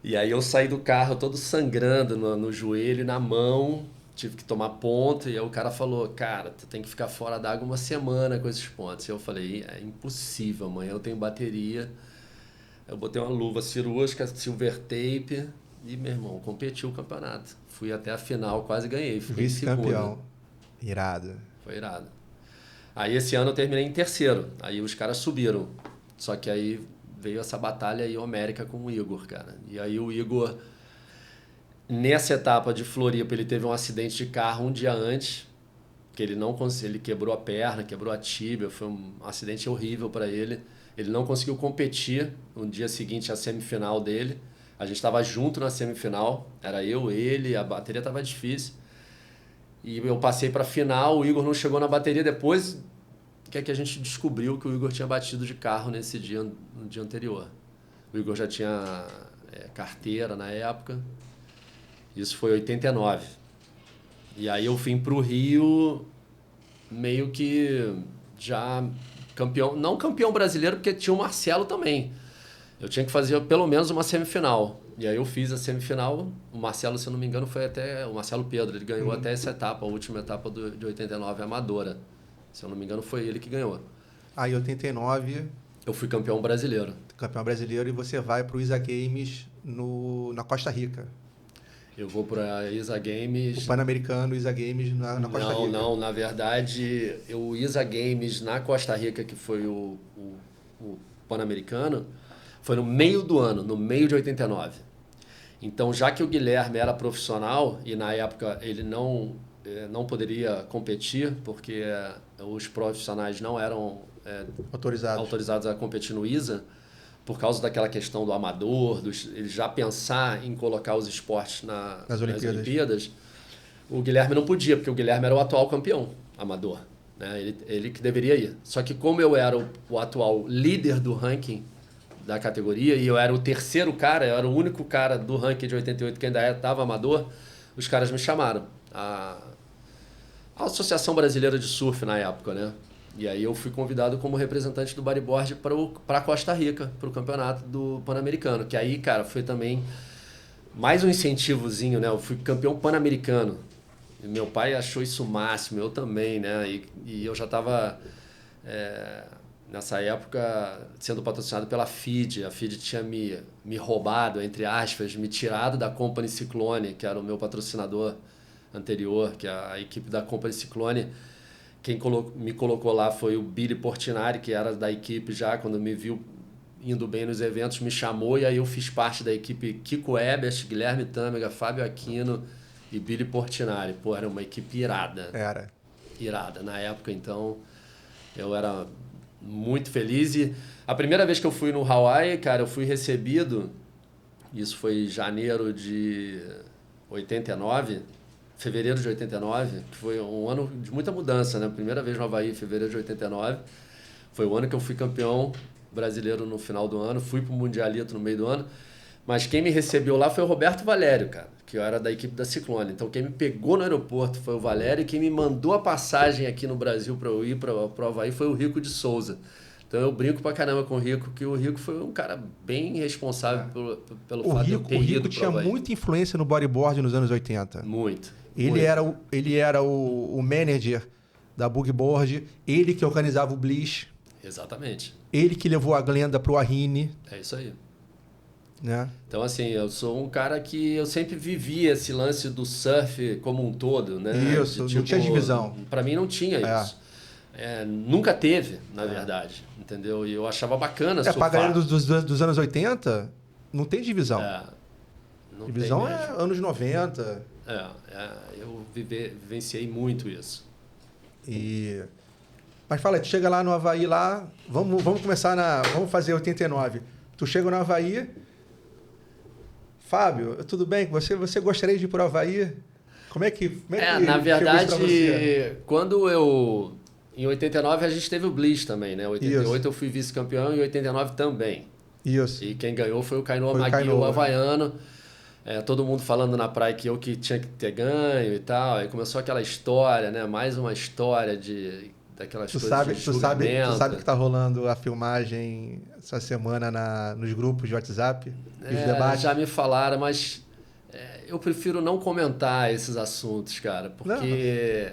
E aí eu saí do carro todo sangrando no joelho e na mão, tive que tomar ponto, e aí o cara falou, cara, tu tem que ficar fora d'água uma semana com esses pontos. E eu falei, é impossível, amanhã eu tenho bateria. Eu botei uma luva cirúrgica, silver tape, e, meu irmão, competi o campeonato. Fui até a final, quase ganhei. Vice-campeão. Irado. Foi irado. Aí esse ano eu terminei em terceiro, aí os caras subiram. Só que aí veio essa batalha aí homérica com o Igor, cara. E aí o Igor, nessa etapa de Floripa, ele teve um acidente de carro um dia antes, que ele não conseguiu, ele quebrou a perna, quebrou a tíbia, foi um acidente horrível para ele. Ele não conseguiu competir no dia seguinte à semifinal dele. A gente estava junto na semifinal, era eu, ele, a bateria estava difícil. E eu passei para a final, o Igor não chegou na bateria depois, que é que a gente descobriu que o Igor tinha batido de carro nesse dia, no dia anterior. O Igor já tinha carteira na época. Isso foi em 89. E aí eu vim pro Rio meio que já campeão, não campeão brasileiro, porque tinha o Marcelo também. Eu tinha que fazer pelo menos uma semifinal. E aí eu fiz a semifinal. O Marcelo, se eu não me engano, foi até o Marcelo Pedro. Ele ganhou até essa etapa, a última etapa de 89, amadora. Se eu não me engano, foi ele que ganhou. Aí, em 89... Eu fui campeão brasileiro. Campeão brasileiro, e você vai para o ISA Games na Costa Rica. Eu vou para a ISA Games... O Pan-Americano, ISA Games na Costa Rica. Não. Na verdade, o ISA Games na Costa Rica, que foi o Pan-Americano, foi no meio do ano, no meio de 89. Então, já que o Guilherme era profissional e na época ele não poderia competir, porque os profissionais não eram autorizados a competir no ISA, por causa daquela questão do amador, ele já pensar em colocar os esportes nas Olimpíadas, o Guilherme não podia, porque o Guilherme era o atual campeão amador. Né? Ele que deveria ir. Só que como eu era o atual líder do ranking da categoria e eu era o terceiro cara, eu era o único cara do ranking de 88 que ainda estava amador, os caras me chamaram. A Associação Brasileira de Surf na época, né? E aí eu fui convidado como representante do bodyboard para Costa Rica, para o campeonato do Pan-Americano, que aí, cara, foi também mais um incentivozinho, né? Eu fui campeão pan-americano. E meu pai achou isso o máximo, eu também, né? E eu já estava, nessa época, sendo patrocinado pela FIDE. A FIDE tinha me roubado, entre aspas, me tirado da Company Cyclone, que era o meu patrocinador anterior, que é a equipe da Company Cyclone. Quem me colocou lá foi o Billy Portinari, que era da equipe já, quando me viu indo bem nos eventos, me chamou e aí eu fiz parte da equipe Kiko Ebert, Guilherme Tâmega, Fábio Aquino e Billy Portinari. Pô, era uma equipe irada. Era. Irada. Na época, então, eu era muito feliz. E a primeira vez que eu fui no Hawaii, cara, eu fui recebido, isso foi em janeiro de 89, fevereiro de 89, que foi um ano de muita mudança, né? Primeira vez no Havaí, fevereiro de 89. Foi o ano que eu fui campeão brasileiro no final do ano, fui pro Mundialito no meio do ano. Mas quem me recebeu lá foi o Roberto Valério, cara, que eu era da equipe da Ciclone. Então quem me pegou no aeroporto foi o Valério e quem me mandou a passagem aqui no Brasil para eu ir para o Havaí foi o Rico de Souza. Então eu brinco pra caramba com o Rico, que o Rico foi um cara bem responsável pelo fato de eu ter ido pro Havaí. O Rico tinha muita influência no bodyboard nos anos 80. Muito. Ele era o manager da Bugboard, ele que organizava o Bliss. Exatamente. Ele que levou a Glenda pro Arrini. É isso aí. Né? Então, assim, eu sou um cara que eu sempre vivi esse lance do surf como um todo, né? Isso, não tinha divisão. Para mim não tinha isso. Nunca teve, na verdade, entendeu? E eu achava bacana surfar. Pra galera dos anos 80, não tem divisão. Não divisão tem é anos 90. Eu vivenciei muito isso. Mas fala, tu chega lá no Havaí, lá, vamos começar vamos fazer 89. Tu chega no Havaí, Fábio, tudo bem com você? Você gostaria de ir pro Havaí? Como é que na verdade, quando em 89 a gente teve o Bliss também, né? Em 88 eu fui vice-campeão e em 89 também. Isso. E quem ganhou foi o Kainoa Magui, o havaiano. Todo mundo falando na praia que eu que tinha que ter ganho e tal. Aí começou aquela história, né? Mais uma história daquelas coisas de julgamento. Tu sabe que tá rolando a filmagem essa semana nos grupos de WhatsApp? Os debates? Já me falaram, mas eu prefiro não comentar esses assuntos, cara. Porque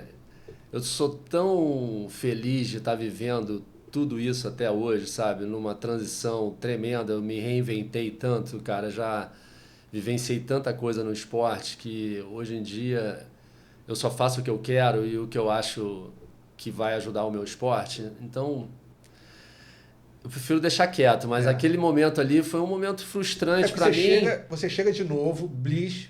eu sou tão feliz de estar vivendo tudo isso até hoje, sabe? Numa transição tremenda. Eu me reinventei tanto, cara. Já vivenciei tanta coisa no esporte que hoje em dia eu só faço o que eu quero e o que eu acho que vai ajudar o meu esporte. Então, eu prefiro deixar quieto, mas aquele momento ali foi um momento frustrante para mim. Você chega de novo, Bliss,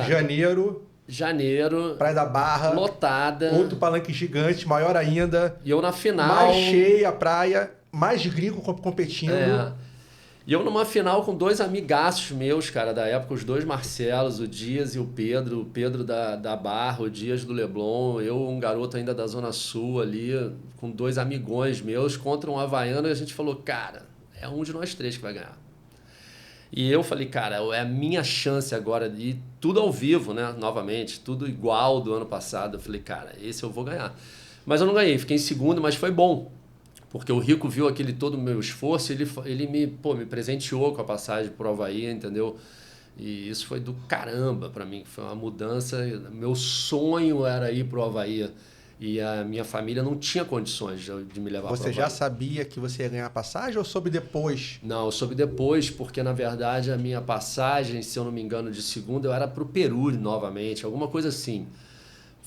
Janeiro, Praia da Barra, lotada. Outro palanque gigante, maior ainda. E eu na final. Mais cheia a praia, mais gringo competindo. E eu numa final com dois amigaços meus, cara, da época, os dois Marcelos, o Dias e o Pedro da Barra, o Dias do Leblon, eu, um garoto ainda da Zona Sul ali, com dois amigões meus, contra um havaiano, e a gente falou, cara, é um de nós três que vai ganhar. E eu falei, cara, é a minha chance agora de tudo ao vivo, né, novamente, tudo igual do ano passado. Eu falei, cara, esse eu vou ganhar. Mas eu não ganhei, fiquei em segundo, mas foi bom. Porque o Rico viu todo o meu esforço, ele me presenteou com a passagem pro Havaí, entendeu? E isso foi do caramba para mim, foi uma mudança. Meu sonho era ir pro Havaí e a minha família não tinha condições de me levar pro Havaí. Você já sabia que você ia ganhar a passagem ou soube depois? Não, eu soube depois, porque na verdade a minha passagem, se eu não me engano, de segunda, eu era pro Peru novamente, alguma coisa assim.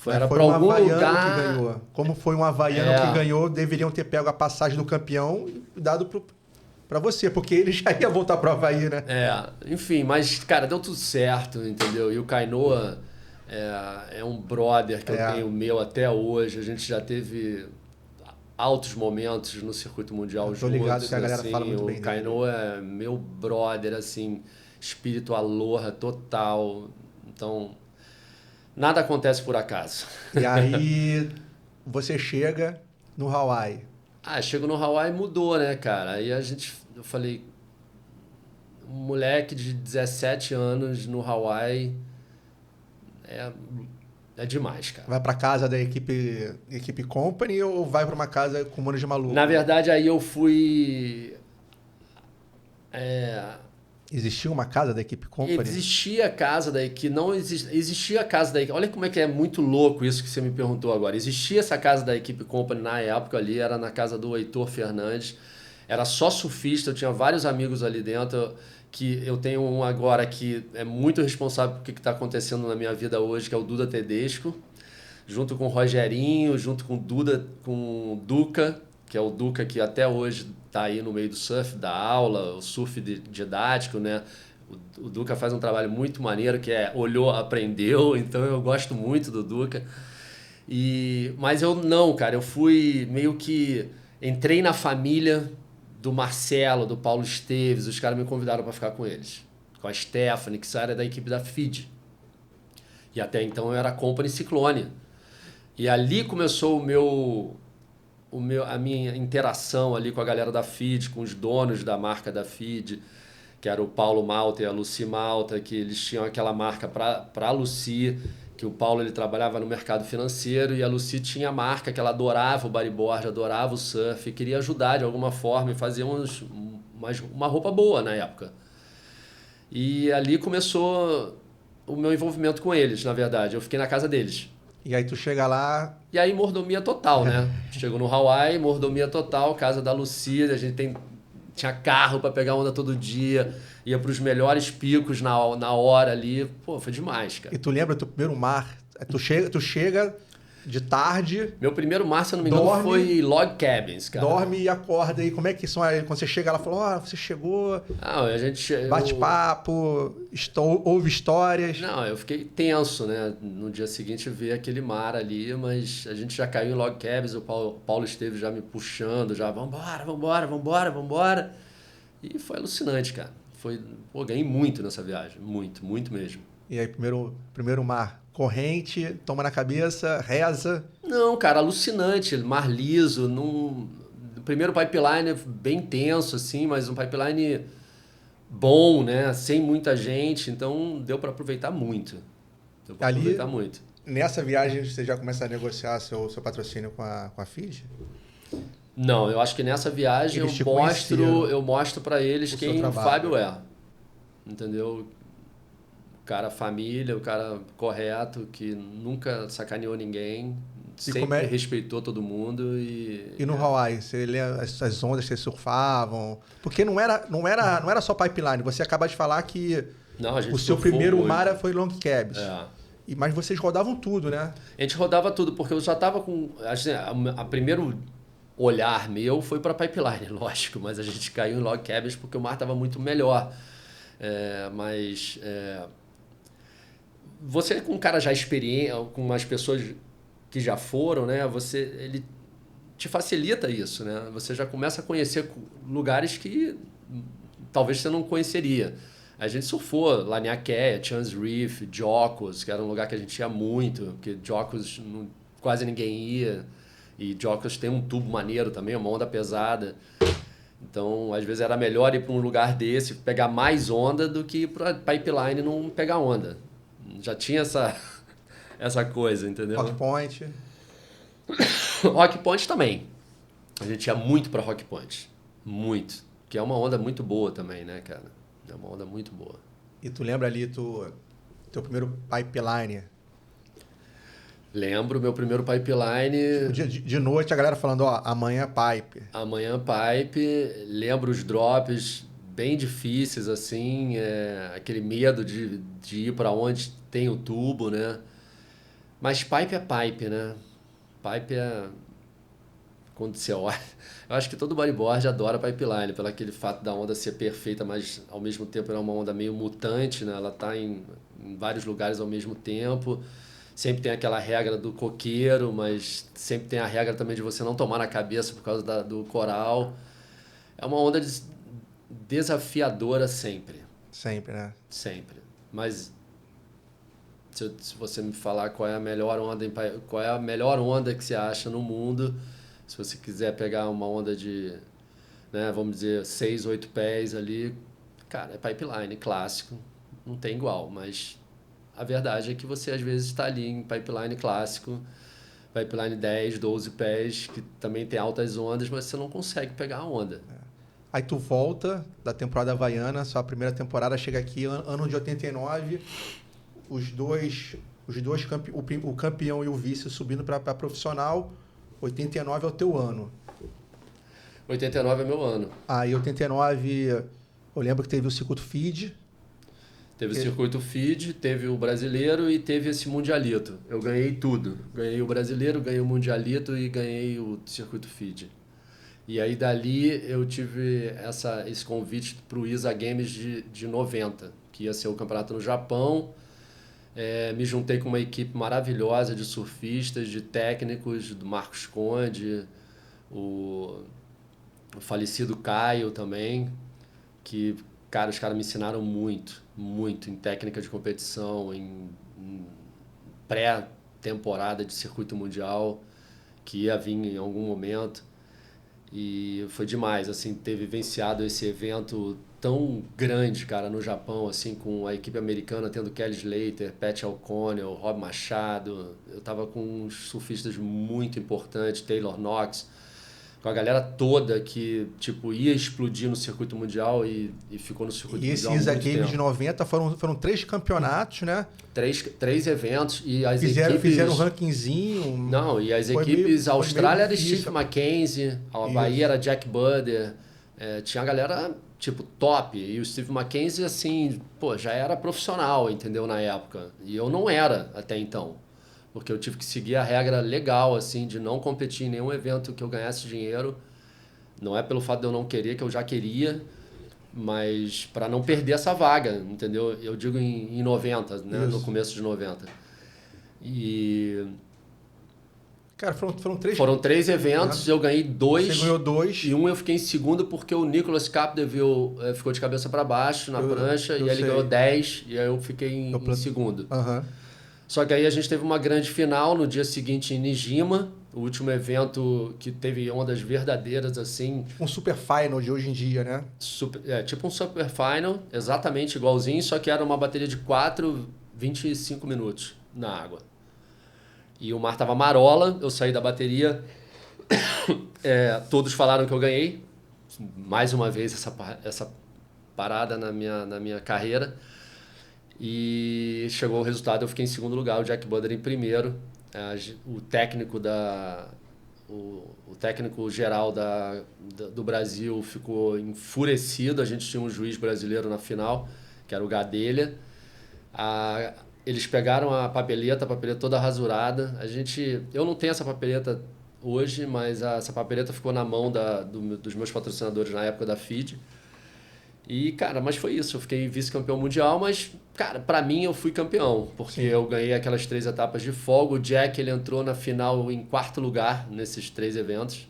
Era para algum lugar que ganhou. Como foi um havaiano que ganhou, deveriam ter pego a passagem do campeão e dado para pra você, porque ele já ia voltar pro Havaí, né? Enfim, mas, cara, deu tudo certo, entendeu? E o Kainoa é um brother que eu tenho meu até hoje. A gente já teve altos momentos no circuito mundial Eu tô juntos. ligado que a galera assim, fala muito bem o dele. Kainoa é meu brother, assim, espírito aloha total. Então, nada acontece por acaso. E aí você chega no Hawaii. Chego no Hawaii e mudou, né, cara? Aí eu falei, um moleque de 17 anos no Hawaii é demais, cara. Vai pra casa da equipe Company ou vai pra uma casa com um monte de maluco? Na verdade, aí eu fui... Existia uma casa da equipe Company? Existia a casa da equipe, não existia a casa da equipe. Olha como é que é muito louco isso que você me perguntou agora. Existia essa casa da equipe Company na época ali, era na casa do Heitor Fernandes. Era só surfista, eu tinha vários amigos ali dentro, que eu tenho um agora que é muito responsável por que está acontecendo na minha vida hoje, que é o Duda Tedesco, junto com o Rogerinho, junto com o Duca, que é o Duca que até hoje está aí no meio do surf, da aula, o surf didático, né? O Duca faz um trabalho muito maneiro, que olhou, aprendeu, então eu gosto muito do Duca. Mas eu não, cara, eu fui meio que... Entrei na família do Marcelo, do Paulo Esteves, os caras me convidaram para ficar com eles. Com a Stephanie, que era da equipe da FID. E até então eu era Company Ciclone. E ali começou a minha interação ali com a galera da FID, com os donos da marca da FID, que era o Paulo Malta e a Lucy Malta, que eles tinham aquela marca para a Lucy, que o Paulo ele trabalhava no mercado financeiro e a Lucy tinha a marca que ela adorava o bodyboard, adorava o surf, e queria ajudar de alguma forma e fazer uma roupa boa na época. E ali começou o meu envolvimento com eles, na verdade. Eu fiquei na casa deles. E aí tu chega lá... E aí mordomia total, né? Chego no Hawaii, mordomia total, casa da Lucy, a gente tinha carro para pegar onda todo dia, ia para os melhores picos na hora ali. Pô, foi demais, cara. E tu lembra do teu primeiro mar? Tu chega de tarde... Meu primeiro mar, se eu não me engano, foi Log Cabins, cara. Dorme e acorda. E como é que são? Quando você chega, ela falou, você chegou... Não, a gente... Bate papo, ouve histórias. Não, eu fiquei tenso, né? No dia seguinte ver aquele mar ali, mas a gente já caiu em Log Cabins, o Paulo esteve já me puxando, já vambora. E foi alucinante, cara. Ganhei muito nessa viagem, muito mesmo. E aí, primeiro mar, corrente, toma na cabeça, reza. Não, cara, alucinante, mar liso, primeiro pipeline bem tenso, assim, mas um pipeline bom, né? Sem muita gente, então deu para aproveitar muito. Nessa viagem, você já começa a negociar seu patrocínio com a FID? Não, eu acho que nessa viagem eu mostro para eles quem o Fábio é. Entendeu? O cara família, o cara correto, que nunca sacaneou ninguém, sempre respeitou todo mundo. E no Hawaii, você lembra as ondas que vocês surfavam? Porque não era só pipeline, você acaba de falar que o seu primeiro mar foi Long Cabs. Mas vocês rodavam tudo, né? A gente rodava tudo, porque eu já estava com... a primeiro olhar meu foi para pipeline, lógico, mas a gente caiu em Log Cabins porque o mar estava muito melhor. Você com um cara já experiente, com umas pessoas que já foram, né? Ele te facilita isso, né? Você já começa a conhecer lugares que talvez você não conheceria. A gente surfou Laniakea, Chance Reef, Jocos, que era um lugar que a gente ia muito, porque Jocos quase ninguém ia. E Jocos tem um tubo maneiro também, uma onda pesada. Então, às vezes era melhor ir para um lugar desse, pegar mais onda do que ir para pipeline e não pegar onda. Já tinha essa coisa, entendeu? Rock Point. Rock Point também. A gente ia muito para Rock Point. Muito. Que é uma onda muito boa também, né, cara? É uma onda muito boa. E tu lembra ali teu primeiro pipeline? Lembro, meu primeiro pipeline... De noite a galera falando, amanhã pipe. Amanhã pipe. Lembro os drops bem difíceis, assim. Aquele medo de ir para onde tem o tubo, né? Mas pipe é pipe, né? Pipe é... quando você olha... Eu acho que todo bodyboard adora pipeline, pelo aquele fato da onda ser perfeita, mas ao mesmo tempo é uma onda meio mutante, né? Ela está em vários lugares ao mesmo tempo. Sempre tem aquela regra do coqueiro, mas sempre tem a regra também de você não tomar na cabeça por causa do coral. É uma onda desafiadora sempre. Sempre, né? Sempre. Mas se você me falar qual é a melhor onda que você acha no mundo, se você quiser pegar uma onda de, né, vamos dizer, 6, 8 pés ali, cara, é pipeline clássico, não tem igual, mas a verdade é que você às vezes está ali em pipeline clássico, pipeline 10, 12 pés, que também tem altas ondas, mas você não consegue pegar a onda. Aí tu volta da temporada havaiana, sua primeira temporada chega aqui, ano de 89, o campeão e o vice subindo para profissional, 89 é o teu ano. 89 é meu ano. Aí 89, eu lembro que teve o circuito FIDE. Teve o circuito FIDE, teve o brasileiro e teve esse mundialito. Eu ganhei tudo. Ganhei o brasileiro, ganhei o mundialito e ganhei o circuito FIDE. E aí dali eu tive esse convite para o ISA Games de 90, que ia ser o campeonato no Japão. Me juntei com uma equipe maravilhosa de surfistas, de técnicos, do Marcos Conde, o falecido Caio também, que, cara, os caras me ensinaram muito, muito em técnica de competição, em pré-temporada de circuito mundial, que ia vir em algum momento. E foi demais, assim, ter vivenciado esse evento tão grande, cara, no Japão, assim, com a equipe americana tendo Kelly Slater, Pat O'Connell, Rob Machado. Eu tava com uns surfistas muito importantes, Taylor Knox, com a galera toda que, tipo, ia explodir no circuito mundial e ficou no circuito mundial há muito tempo. E esses Games de 90 foram 3 campeonatos, né? Três eventos e as equipes... Fizeram um rankingzinho. Não, e as equipes... A Austrália era Steve Mackenzie, a Bahia era Jack Buder, tinha a galera, tipo, top. E o Steve Mackenzie, assim, pô, já era profissional, entendeu, na época. E eu não era até então. Porque eu tive que seguir a regra legal, assim, de não competir em nenhum evento que eu ganhasse dinheiro. Não é pelo fato de eu não querer, que eu já queria, mas para não perder essa vaga, entendeu? Eu digo em 90, né? No começo de 90. E... Cara, foram 3... Foram 3 eventos, eu ganhei 2. Você ganhou 2. E um eu fiquei em segundo porque o Nicholas Capdeville ficou de cabeça para baixo na prancha, e ele ganhou 10, e aí eu fiquei em segundo. Só que aí a gente teve uma grande final no dia seguinte em Nijima, o último evento que teve ondas verdadeiras, assim. Tipo um super final de hoje em dia, né? Tipo um super final, exatamente igualzinho, só que era uma bateria de 25 minutos na água. E o mar tava marola, eu saí da bateria, todos falaram que eu ganhei, mais uma vez essa parada na minha carreira. E chegou o resultado, eu fiquei em segundo lugar, o Jack Buder em primeiro. O técnico o técnico geral do Brasil sim enfurecido. A gente tinha um juiz brasileiro na final, que era o Gadelha. Eles pegaram a papeleta toda rasurada. Eu não tenho essa papeleta hoje, mas essa papeleta ficou na mão dos meus patrocinadores na época da FIDE. E, cara, mas foi isso. Eu fiquei vice-campeão mundial, mas, cara, pra mim eu fui campeão. Porque eu ganhei aquelas 3 etapas de folga. O Jack, ele entrou na final em 4º lugar nesses 3 eventos.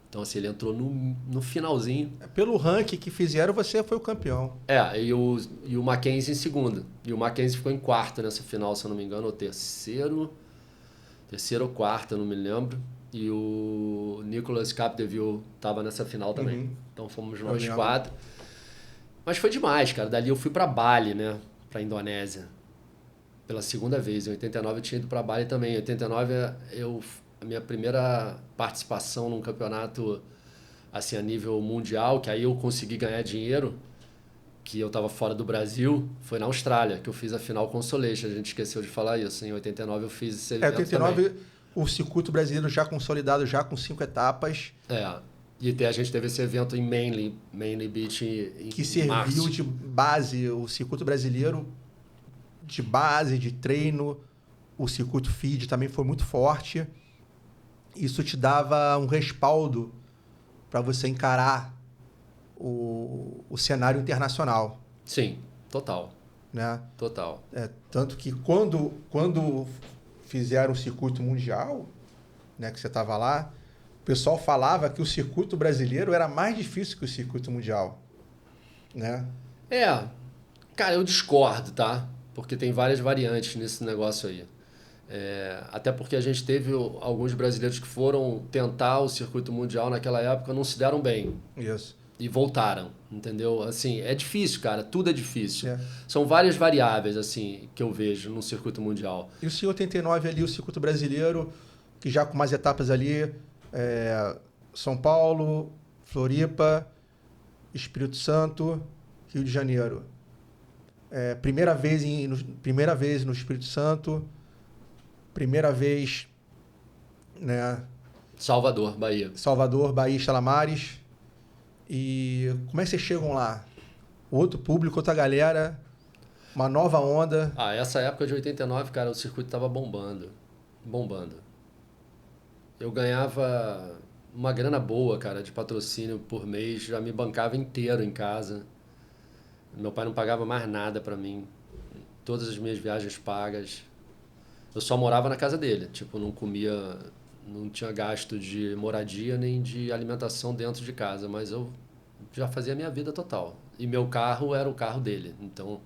Então, assim, ele entrou no finalzinho. Pelo ranking que fizeram, você foi o campeão. E o Mackenzie em segundo. E o Mackenzie ficou em 4º nessa final, se eu não me engano. Ou terceiro ou 4º, não me lembro. E o Nicholas Capdeville estava nessa final também. Então, fomos nós 4. Mas foi demais, cara. Dali eu fui para Bali, né? Para Indonésia. Pela segunda vez. Em 89 eu tinha ido para Bali também. Em 89 a minha primeira participação num campeonato assim a nível mundial, que aí eu consegui ganhar dinheiro, que eu estava fora do Brasil, foi na Austrália, que eu fiz a final Consolation. A gente esqueceu de falar isso. Em 89 eu fiz esse evento 89 também. O circuito brasileiro já consolidado, já com 5 etapas. E a gente teve esse evento em Manly Beach que serviu março. De base, o circuito brasileiro de base, de treino. O circuito FIDE também foi muito forte. isso te dava um respaldo para você encarar o cenário internacional. Sim, total. Né? Total. Tanto que quando fizeram o circuito mundial, né, que você estava lá, o pessoal falava que o circuito brasileiro era mais difícil que o circuito mundial. Né? Cara, eu discordo, tá? Porque tem várias variantes nesse negócio aí. Até porque a gente teve alguns brasileiros que foram tentar o circuito mundial naquela época, não se deram bem. Isso. E voltaram, entendeu? Assim, é difícil, cara, tudo é difícil. São várias variáveis, assim, que eu vejo no circuito mundial. E o C89 ali, o circuito brasileiro, que já com mais etapas ali, São Paulo, Floripa, Espírito Santo, Rio de Janeiro. Primeira vez no Espírito Santo, primeira vez, né? Salvador, Bahia. Salvador, Bahia, Chalamares. E como é que vocês chegam lá? Outro público, outra galera, uma nova onda. Essa época de 89, cara, o circuito tava bombando. Bombando. Eu ganhava uma grana boa, cara, de patrocínio por mês, já me bancava inteiro em casa. Meu pai não pagava mais nada pra mim. Todas as minhas viagens pagas. Eu só morava na casa dele. Tipo, não comia, não tinha gasto de moradia nem de alimentação dentro de casa. Mas eu já fazia a minha vida total. E meu carro era o carro dele. Então,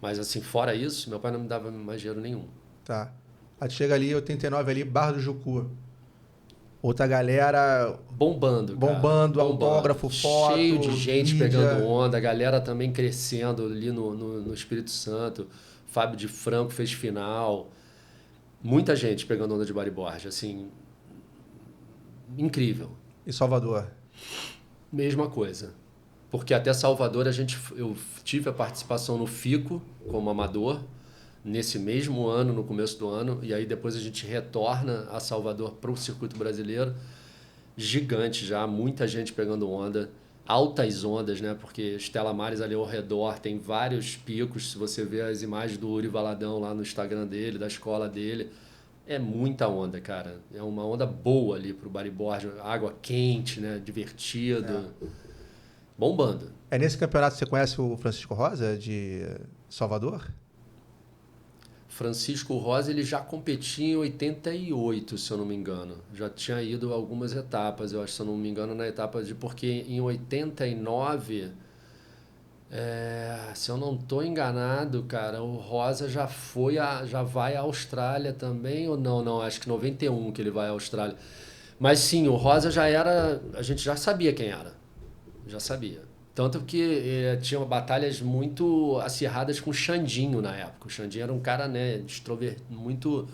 mas assim, fora isso, meu pai não me dava mais dinheiro nenhum. Tá. Aí chega ali, 89 ali, Barra do Jucu. Outra galera... Bombando, autógrafo, foto, cheio de gente mídia. Pegando onda, a galera também crescendo ali no Espírito Santo. Fábio de Franco fez final. Muita gente pegando onda de bodyboard, assim, incrível. E Salvador? Mesma coisa. Porque até Salvador eu tive a participação no FICO como amador, nesse mesmo ano, no começo do ano, e aí depois a gente retorna a Salvador para o circuito brasileiro. Gigante já, muita gente pegando onda, altas ondas, né? Porque Estela Maris ali ao redor tem vários picos. Se você ver as imagens do Uri Valadão lá no Instagram dele, da escola dele, é muita onda, cara. É uma onda boa ali pro bodyboard, água quente, né? Divertido. Bombando. É nesse campeonato que você conhece o Francisco Rosa, de Salvador? Francisco Rosa, ele já competia em 88, se eu não me engano. Já tinha ido algumas etapas, eu acho, se eu não me engano, na etapa de... Porque em 89, se eu não estou enganado, cara, o Rosa já vai à Austrália também, ou não? Não, acho que 91 que ele vai à Austrália. Mas sim, o Rosa já era... A gente já sabia quem era. Já sabia. Tanto que tinha batalhas muito acirradas com o Xandinho na época. O Xandinho era um cara, né, muito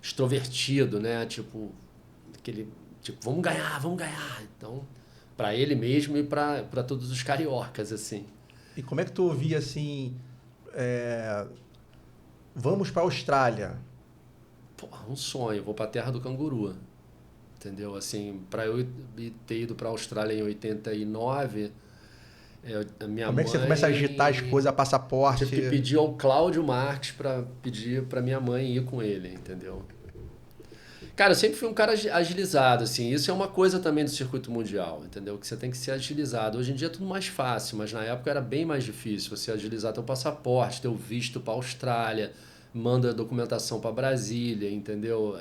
extrovertido, né? Tipo, vamos ganhar. Então, para ele mesmo e para todos os cariocas, assim. E como é que tu ouvia, assim, vamos para a Austrália? Porra, um sonho. Vou para a terra do canguru. Entendeu? Assim, para eu ter ido para a Austrália em 89... Como é que você começa a agitar as coisas, a passaporte? Tive que pedir ao Cláudio Marques para pedir para minha mãe ir com ele, entendeu? Cara, eu sempre fui um cara agilizado, assim. Isso é uma coisa também do circuito mundial, entendeu? Que você tem que ser agilizado. Hoje em dia é tudo mais fácil, mas na época era bem mais difícil você agilizar teu passaporte, teu visto para a Austrália, manda a documentação para Brasília, entendeu?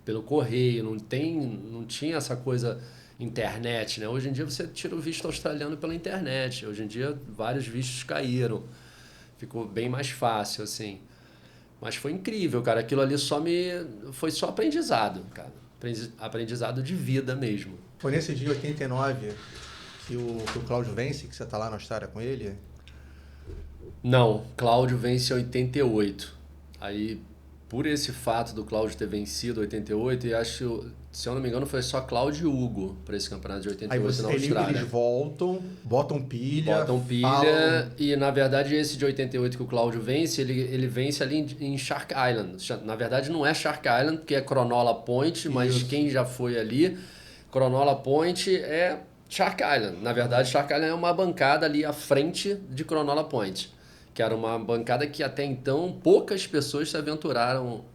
Pelo correio, não tinha essa coisa... internet, né? Hoje em dia você tira o visto australiano pela internet. Hoje em dia vários vistos caíram. Ficou bem mais fácil, assim. Mas foi incrível, cara. Aquilo ali foi só aprendizado, cara. Aprendizado de vida mesmo. Foi nesse dia 89 que o Cláudio vence, que você tá lá na Austrália com ele? Não, Cláudio vence em 88. Aí, por esse fato do Cláudio ter vencido 88, e acho, se eu não me engano, foi só Cláudio e Hugo para esse campeonato de 88 na Austrália. Eles voltam, botam pilha, falam... e na verdade esse de 88 que o Cláudio vence, ele vence ali em Shark Island. Na verdade não é Shark Island, porque é Cronulla Point, mas isso. Quem já foi ali, Cronulla Point é Shark Island. Na verdade, Shark Island é uma bancada ali à frente de Cronulla Point, que era uma bancada que até então poucas pessoas se aventuravam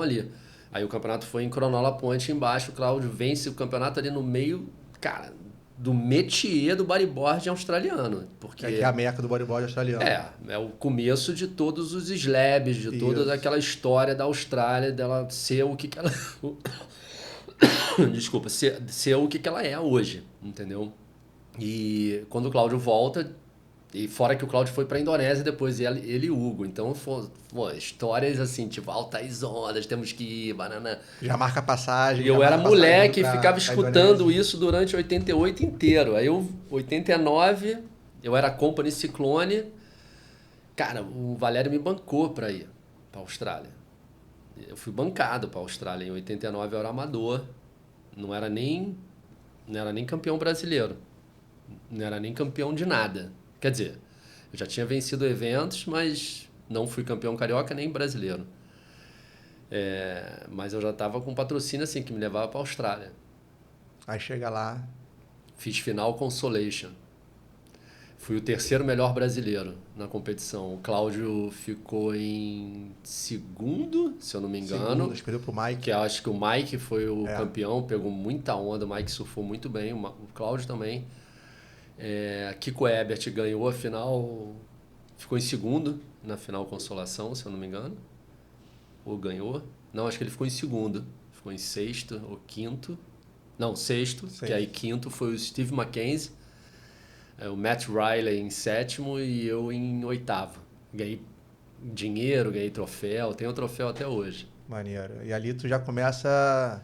ali. Aí o campeonato foi em Cronulla Point embaixo, o Cláudio vence o campeonato ali no meio, cara, do métier do bodyboard australiano. Porque que é a meca do bodyboard australiano. É o começo de todos os slabs, de toda aquela história da Austrália, dela ser o que ela... Desculpa, ser o que ela é hoje, entendeu? E quando o Cláudio volta, e fora que o Cláudio foi pra Indonésia depois, ele e o Hugo. Então, histórias assim, tipo, altas ondas, temos que ir, banana. Já marca a passagem. E eu era moleque e ficava escutando isso durante 88 inteiro. Aí 89, eu era Company Ciclone. Cara, o Valério me bancou pra ir pra Austrália. Eu fui bancado pra Austrália. Em 89 eu era amador. Não era nem campeão brasileiro. Não era nem campeão de nada. Quer dizer, eu já tinha vencido eventos, mas não fui campeão carioca nem brasileiro. Mas eu já estava com um patrocínio assim, que me levava para a Austrália. Aí chega lá. Fiz final Consolation. Fui o terceiro melhor brasileiro na competição. O Cláudio ficou em segundo, se eu não me engano. Segundo, perdeu pro Mike. Que acho que o Mike foi o campeão, pegou muita onda, o Mike surfou muito bem, o Cláudio também. Kiko Ebert ganhou a final, ficou em segundo na final Consolação, se eu não me engano. Ou ganhou? Não, acho que ele ficou em segundo. Ficou em sexto ou quinto. Não, sexto. Que aí quinto foi o Steve Mackenzie. O Matt Riley em sétimo e eu em oitavo. Ganhei dinheiro, ganhei troféu. Tenho o troféu até hoje. Maneiro. E ali tu já começa...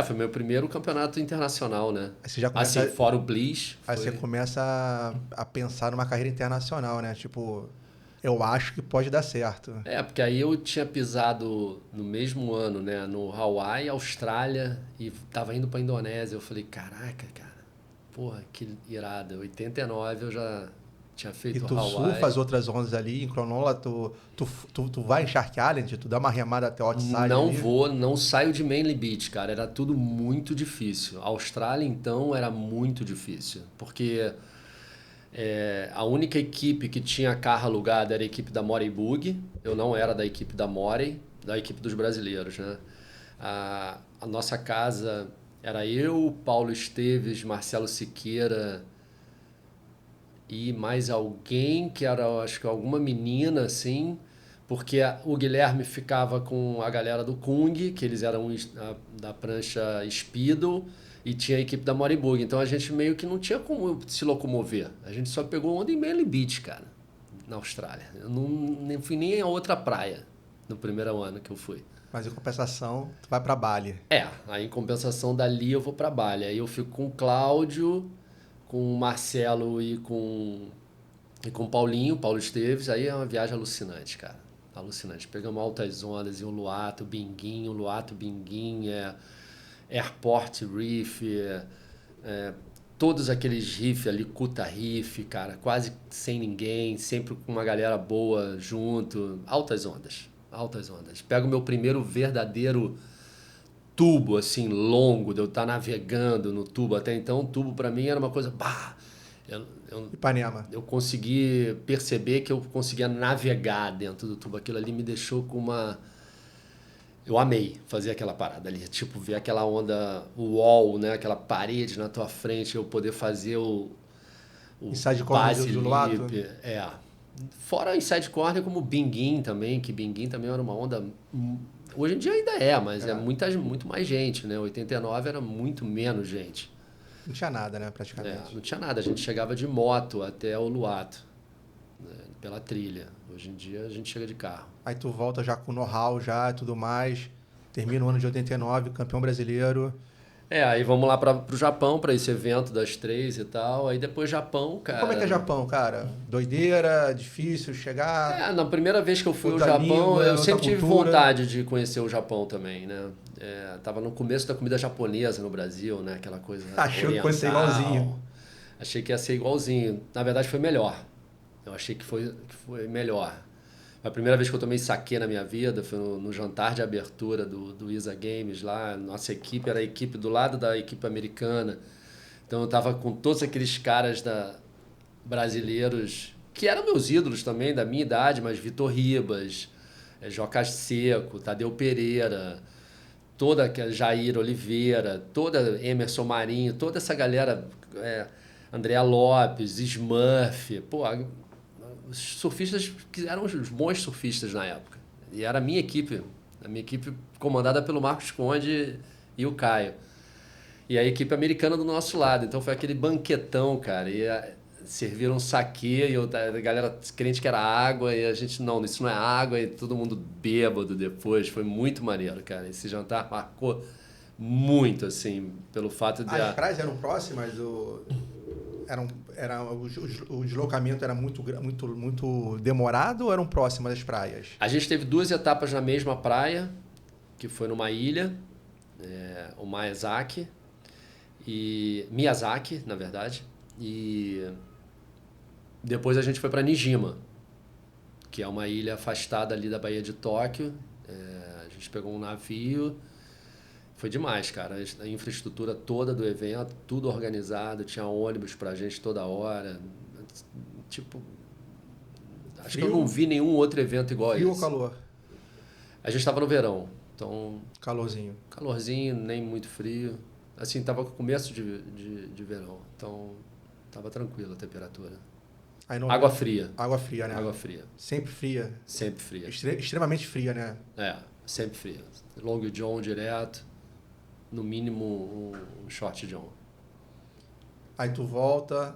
foi meu primeiro campeonato internacional, né? Aí você já começa... Assim, fora o Bliss. Aí você começa a pensar numa carreira internacional, né? Tipo, eu acho que pode dar certo. Porque aí eu tinha pisado no mesmo ano, né? No Hawaii, Austrália, e tava indo pra Indonésia. Eu falei, caraca, cara, porra, que irada. 89 eu já tinha feito Hawaii. E tu surfa as outras ondas ali, em Cronulla, tu vai em Shark Island, tu dá uma remada até o outside? Não saio de Manly Beach, cara. Era tudo muito difícil. A Austrália, então, era muito difícil. Porque a única equipe que tinha carro alugado era a equipe da Morey Bug. Eu não era da equipe da Morey, da equipe dos brasileiros, né? A nossa casa era eu, Paulo Esteves, Marcelo Siqueira... e mais alguém, que era, acho que alguma menina, assim, porque o Guilherme ficava com a galera do Kung, que eles eram da prancha Speedo, e tinha a equipe da Moribug. Então a gente meio que não tinha como se locomover. A gente só pegou onda em Manly Beach, cara, na Austrália. Eu não fui nem a outra praia no primeiro ano que eu fui. Mas em compensação, tu vai pra Bali. Aí em compensação dali eu vou pra Bali. Aí eu fico com o Cláudio, com o Marcelo e com o Paulinho, Paulo Esteves. Aí é uma viagem alucinante, cara. Alucinante. Pegamos altas ondas em Uluwatu, Binguim, Airport Reef, todos aqueles riffs ali, Kuta Reef, cara, quase sem ninguém, sempre com uma galera boa junto. Altas ondas. Pego o meu primeiro verdadeiro tubo, assim, longo, de eu estar navegando no tubo. Até então, o tubo para mim era uma coisa... Ipanema. Eu consegui perceber que eu conseguia navegar dentro do tubo. Aquilo ali me deixou com uma... Eu amei fazer aquela parada ali. Tipo, ver aquela onda, o wall, né? Aquela parede na tua frente, eu poder fazer o inside corner do lado. Fora inside corner como Binguim também, que Binguim também era uma onda... Hoje em dia ainda mas é muito mais gente, né? 89 era muito menos gente. Não tinha nada, né, praticamente. Não tinha nada. A gente chegava de moto até Uluwatu, né, pela trilha. Hoje em dia a gente chega de carro. Aí tu volta já com know-how e tudo mais. Termina o ano de 89, campeão brasileiro. Aí vamos lá pro Japão, para esse evento das 3 e tal. Aí depois Japão, cara... Como é que é Japão, cara? Doideira, difícil chegar? Na primeira vez que eu fui ao Japão, língua, eu sempre tive vontade de conhecer o Japão também, né? Tava no começo da comida japonesa no Brasil, né? Aquela coisa Achou que fosse igualzinho. Achei que ia ser igualzinho. Na verdade foi melhor. Eu achei que foi melhor. A primeira vez que eu tomei saquê na minha vida foi no jantar de abertura do ISA Games lá. Nossa equipe era a equipe do lado da equipe americana. Então eu tava com todos aqueles caras brasileiros que eram meus ídolos também, da minha idade, mas Vitor Ribas, Jocas Seco, Tadeu Pereira, toda aquela Jair Oliveira, toda Emerson Marinho, toda essa galera, Andrea Lopes, Smurf, pô, os surfistas que eram os bons surfistas na época. E era a minha equipe comandada pelo Marcos Conde e o Caio. E a equipe americana do nosso lado. Então foi aquele banquetão, cara. E serviram saquê e a galera crente que era água e a gente, não, isso não é água, e todo mundo bêbado depois. Foi muito maneiro, cara. Esse jantar marcou muito, assim, pelo fato de... As praias eram próximas? O deslocamento era muito demorado ou eram próximas das praias? A gente teve 2 etapas na mesma praia, que foi numa ilha, o Miyazaki, na verdade, e depois a gente foi para Nijima, que é uma ilha afastada ali da Baía de Tóquio. A gente pegou um navio, foi demais, cara. A infraestrutura toda do evento, tudo organizado, tinha ônibus pra gente toda hora. Tipo, acho que eu não vi nenhum outro evento igual a esse. Frio ou calor? A gente estava no verão, então... Calorzinho, nem muito frio. Assim, tava com começo de verão, então tava tranquila a temperatura. Água fria. Água fria, né? Água fria. Sempre fria. Sempre fria. Extremamente fria, né? Sempre fria. Long John direto, no mínimo um short John. Aí tu volta,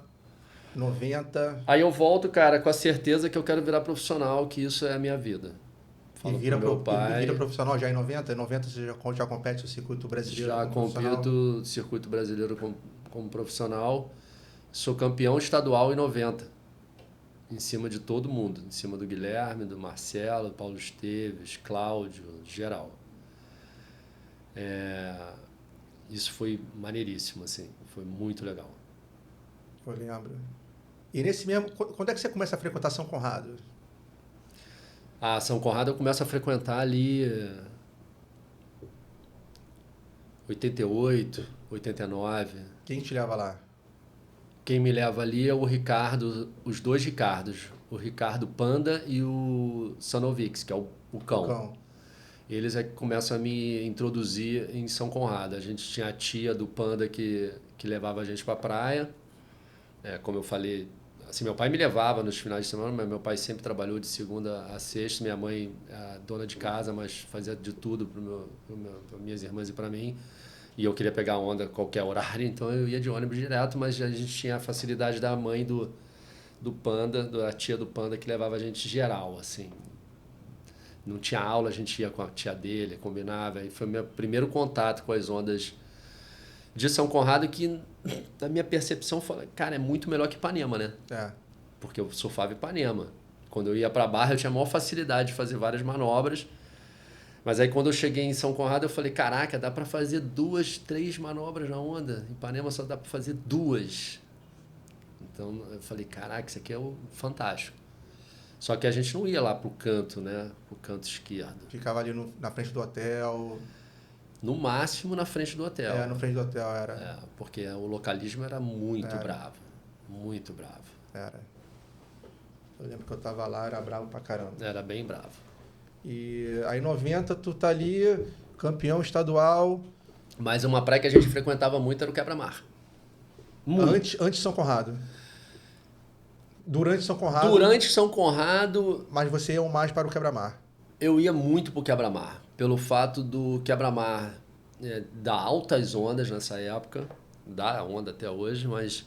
90... Aí eu volto, cara, com a certeza que eu quero virar profissional, que isso é a minha vida. E vira profissional já em 90? Em 90 você já compete o circuito brasileiro? Já compito o circuito brasileiro como profissional. Sou campeão estadual em 90. Em cima de todo mundo. Em cima do Guilherme, do Marcelo, do Paulo Esteves, Cláudio, geral. Isso foi maneiríssimo, assim. Foi muito legal. Eu lembro. E nesse mesmo... Quando é que você começa a frequentar São Conrado? São Conrado eu começo a frequentar ali 88, 89. Quem te leva lá? Quem me leva ali é o Ricardo, os 2 Ricardos. O Ricardo Panda e o Sanovics, que é o cão. Eles é que começam a me introduzir em São Conrado. A gente tinha a tia do Panda que levava a gente para a praia. Como eu falei... Assim, meu pai me levava nos finais de semana, mas meu pai sempre trabalhou de segunda a sexta. Minha mãe é dona de casa, mas fazia de tudo para minhas irmãs e para mim. E eu queria pegar onda a qualquer horário, então eu ia de ônibus direto, mas a gente tinha a facilidade da mãe do Panda, da tia do Panda, que levava a gente geral, assim. Não tinha aula, a gente ia com a tia dele, combinava. E foi o meu primeiro contato com as ondas de São Conrado, que, da minha percepção, cara, é muito melhor que Ipanema, né? Porque eu surfava Ipanema. Quando eu ia para a Barra, eu tinha a maior facilidade de fazer várias manobras. Mas aí, quando eu cheguei em São Conrado, eu falei, caraca, dá para fazer 2, 3 manobras na onda. Em Ipanema só dá para fazer 2. Então, eu falei, caraca, isso aqui é fantástico. Só que a gente não ia lá pro canto, né? Pro canto esquerdo. Ficava ali na frente do hotel... No máximo na frente do hotel. Na frente do hotel era. Porque o localismo era muito bravo. Muito bravo. Era. Eu lembro que eu tava lá, era bravo pra caramba. Era bem bravo. E aí em 90 tu tá ali, campeão estadual. Mas uma praia que a gente frequentava muito era o Quebra-Mar. Antes de São Conrado. Durante São Conrado. Durante São Conrado. Mas você ia mais para o Quebra-Mar. Eu ia muito pro Quebra-Mar. Pelo fato do Quebra-Mar dar altas ondas nessa época. Dá onda até hoje, mas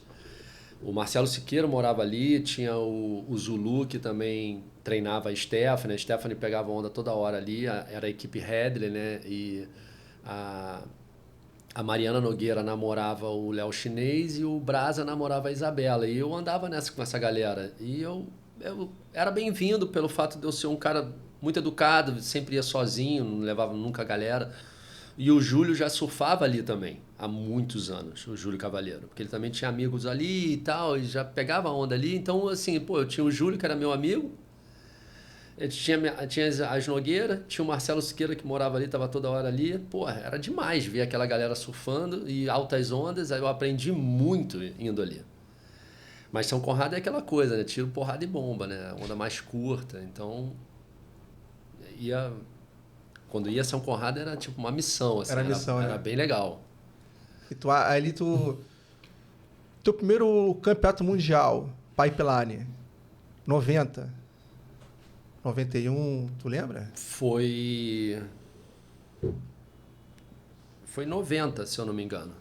o Marcelo Siqueira morava ali, tinha o Zulu, que também treinava a Stephanie. A Stephanie pegava onda toda hora ali, era a equipe Headley, né? E a Mariana Nogueira namorava o Léo Chinês e o Brasa namorava a Isabela. E eu andava com essa galera. E eu era bem-vindo pelo fato de eu ser um cara muito educado, sempre ia sozinho, não levava nunca a galera. E o Júlio já surfava ali também, há muitos anos, o Júlio Cavalheiro. Porque ele também tinha amigos ali e tal, e já pegava onda ali. Então, assim, eu tinha o Júlio, que era meu amigo. Eu tinha as Nogueira, tinha o Marcelo Siqueira, que morava ali, estava toda hora ali. Era demais ver aquela galera surfando e altas ondas. Aí eu aprendi muito indo ali. Mas São Conrado é aquela coisa, né? Tiro, porrada e bomba, né? Onda mais curta, então... ia Quando ia a São Conrado era tipo uma missão, assim, era missão, era bem legal. E teu primeiro campeonato mundial, Pipeline, 90, 91, tu lembra? Foi 90, se eu não me engano.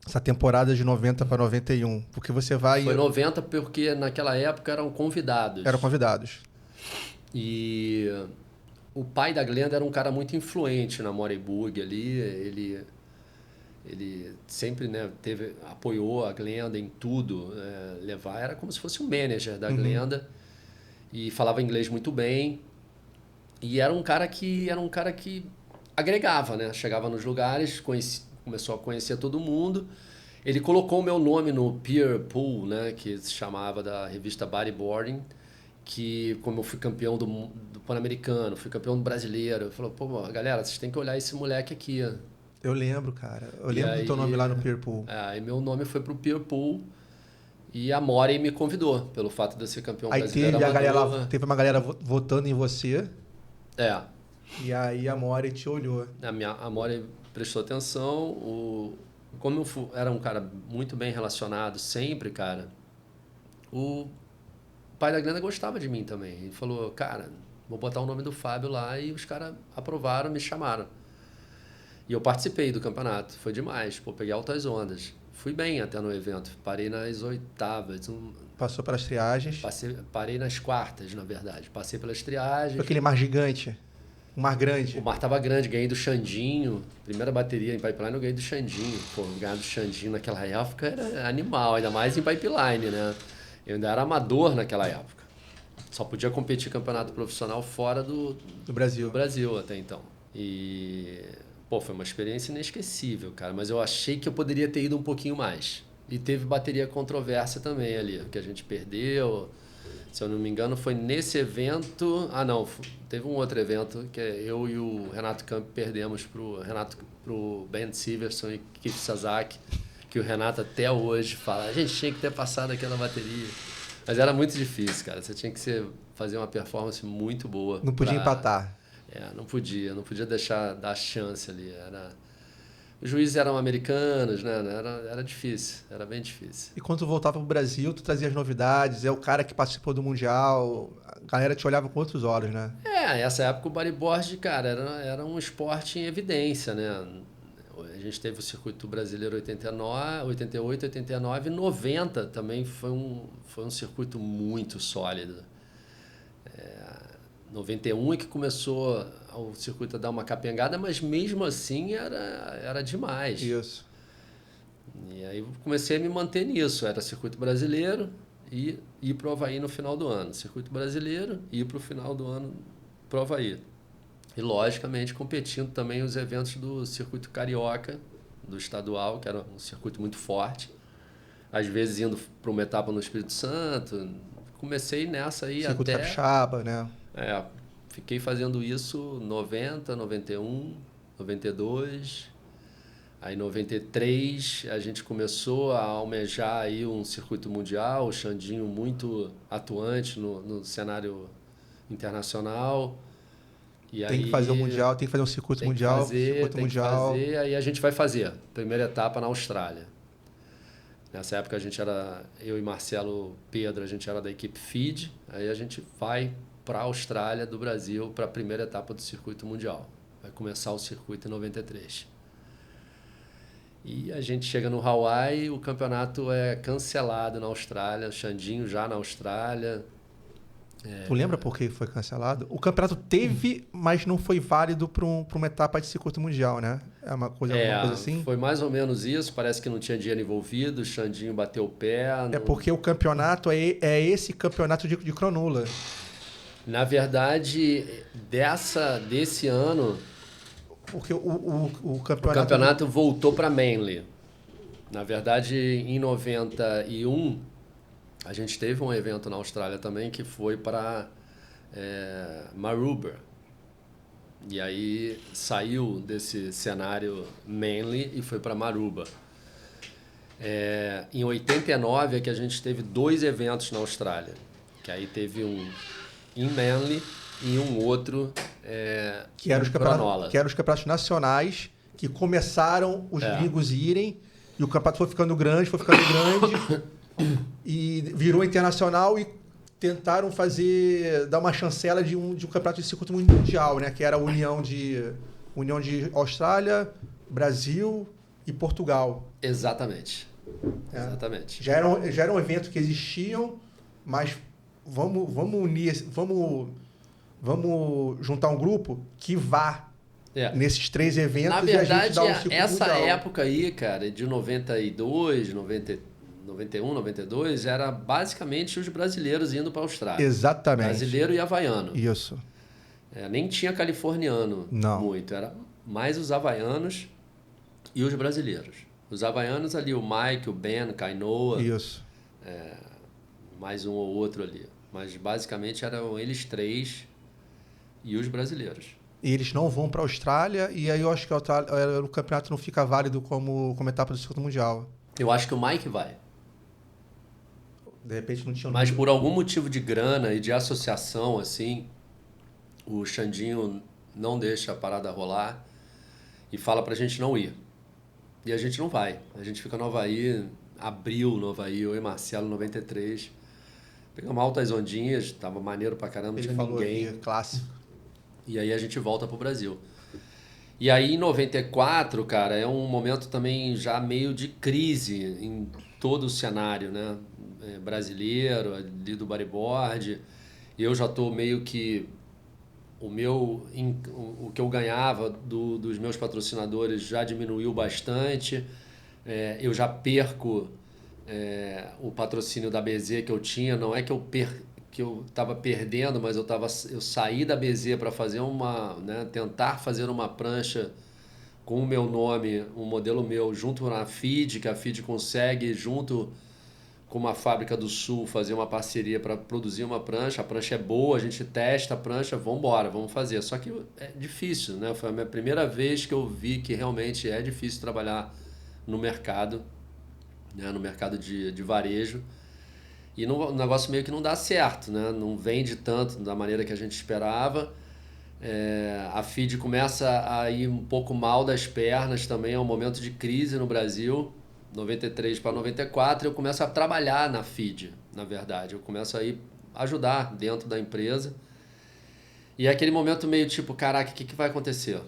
Essa temporada de 90 para 91, porque você vai... Foi 90 porque naquela época eram convidados. Eram convidados. E o pai da Glenda era um cara muito influente na Moreburg ali, ele sempre, né, apoiou a Glenda em tudo, era como se fosse um manager da Glenda, e falava inglês muito bem, e era um cara que agregava, né, chegava nos lugares, começou a conhecer todo mundo. Ele colocou o meu nome no peer pool, né, que se chamava da revista Bodyboarding, que como eu fui campeão do Pan-Americano, fui campeão do brasileiro, ele falou, pô, galera, vocês têm que olhar esse moleque aqui. Eu lembro, cara. Eu lembro do teu nome lá no peer pool. Aí meu nome foi pro peer pool e a Mori me convidou, pelo fato de eu ser campeão brasileiro. Teve uma galera votando em você. É. E aí a Mori te olhou. A Mori prestou atenção. Como eu era um cara muito bem relacionado sempre, cara, o pai da Glenda gostava de mim também. Ele falou, cara, vou botar o nome do Fábio lá, e os caras aprovaram, me chamaram. E eu participei do campeonato. Foi demais. Pô, peguei altas ondas. Fui bem até no evento. Parei nas oitavas. Passou pelas triagens? Parei nas quartas, na verdade. Passei pelas triagens. Foi aquele mar gigante? Um mar grande? O mar tava grande. Ganhei do Xandinho. Primeira bateria em Pipeline eu ganhei do Xandinho. Pô, ganhar do Xandinho naquela época era animal. Ainda mais em Pipeline, né? Eu ainda era amador naquela época. Só podia competir campeonato profissional fora do Brasil. Do Brasil até então. E... Pô, foi uma experiência inesquecível, cara. Mas eu achei que eu poderia ter ido um pouquinho mais. E teve bateria controversa também ali, que a gente perdeu. Se eu não me engano, foi nesse evento... Ah, não. Teve um outro evento que eu e o Renato Camp perdemos pro Ben Siverson e Keith Sasaki, que o Renato até hoje fala, a gente tinha que ter passado aquela bateria. Mas era muito difícil, cara. Você tinha que fazer uma performance muito boa. Não podia empatar. Não podia dar chance ali. Os juízes eram americanos, né? Era difícil, era bem difícil. E quando tu voltava pro Brasil, tu trazia as novidades, é o cara que participou do Mundial, a galera te olhava com outros olhos, né? Nessa época o bodyboard, cara, era um esporte em evidência, né? A gente teve o circuito brasileiro 89, 88, 89 e 90 também foi um circuito muito sólido. 91 é que começou o circuito a dar uma capengada, mas mesmo assim era demais. Isso. E aí comecei a me manter nisso. Era circuito brasileiro e ir pro Havaí no final do ano. Circuito brasileiro e ir pro final do ano pro Havaí. E, logicamente, competindo também os eventos do circuito carioca, do estadual, que era um circuito muito forte. Às vezes indo para uma etapa no Espírito Santo. Comecei nessa aí circuito até... capixaba, né? Fiquei fazendo isso 90, 91, 92. Aí, em 93, a gente começou a almejar aí um circuito mundial. O Xandinho muito atuante no cenário internacional. E tem que fazer o mundial, tem que fazer um circuito mundial. Aí a gente vai fazer. Primeira etapa na Austrália. Nessa época eu e Marcelo Pedro, a gente era da equipe FID. Aí a gente vai para a Austrália do Brasil para a primeira etapa do circuito mundial. Vai começar o circuito em 93. E a gente chega no Hawaii, o campeonato é cancelado na Austrália, o Xandinho já na Austrália. Tu lembra por que foi cancelado? O campeonato teve, mas não foi válido para uma etapa de circuito mundial, né? É uma coisa assim? Foi mais ou menos isso. Parece que não tinha dinheiro envolvido, o Xandinho bateu o pé. É porque o campeonato é esse campeonato de Cronulla. Na verdade, desse ano... Porque o campeonato voltou para Manly. Na verdade, em 91... A gente teve um evento na Austrália também que foi para Maroubra. E aí saiu desse cenário Manly e foi para Maroubra. Em 89 é que a gente teve 2 eventos na Austrália. Que aí teve um em Manly e um outro que eram os campeonatos nacionais, que começaram os gringos irem, e o campeonato foi ficando grande, e virou internacional e tentaram dar uma chancela de um campeonato de circuito mundial, né? Que era a união de Austrália, Brasil e Portugal. Exatamente. Exatamente. Já era um evento que existiam, mas vamos unir, vamos juntar um grupo que vá nesses 3 eventos. Na verdade, e a gente dá um circuito essa mundial. época aí, cara, de 92, 91, 92, era basicamente os brasileiros indo para a Austrália. Exatamente. Brasileiro e havaiano. Isso. Nem tinha californiano muito, era mais os havaianos e os brasileiros. Os havaianos ali, o Mike, o Ben, Kainoa. Isso. Mais um ou outro ali. Mas basicamente eram eles 3 e os brasileiros. E eles não vão para a Austrália, e aí eu acho que o campeonato não fica válido como etapa do circuito mundial. Eu acho que o Mike vai. De repente não tinha... Mas por algum motivo de grana e de associação, assim, o Xandinho não deixa a parada rolar e fala pra gente não ir. E a gente não vai. A gente fica no Havaí, abril no Havaí, eu e Marcelo, 93. Pegamos altas ondinhas, tava maneiro pra caramba, não tinha ninguém. Aqui, clássico. E aí a gente volta pro Brasil. E aí em 94, cara, é um momento também já meio de crise em todo o cenário, né? Brasileiro, ali do bodyboard. Eu já tô meio que... O que eu ganhava dos meus patrocinadores já diminuiu bastante. Eu já perco o patrocínio da BZ que eu tinha. Não é que eu estava perdendo, mas eu saí da BZ para fazer tentar fazer uma prancha com o meu nome, um modelo meu, junto na FID, que a FID consegue, junto com uma fábrica do Sul, fazer uma parceria para produzir uma prancha. A prancha é boa, a gente testa a prancha, vamos fazer. Só que é difícil, né? Foi a minha primeira vez que eu vi que realmente é difícil trabalhar no mercado, né? No mercado de varejo. E o negócio meio que não dá certo, né? Não vende tanto da maneira que a gente esperava. A FID começa a ir um pouco mal das pernas também, é um momento de crise no Brasil. 93 para 94, eu começo a trabalhar na FID, na verdade. Eu começo a ir ajudar dentro da empresa. E é aquele momento meio tipo, caraca, o que vai acontecer?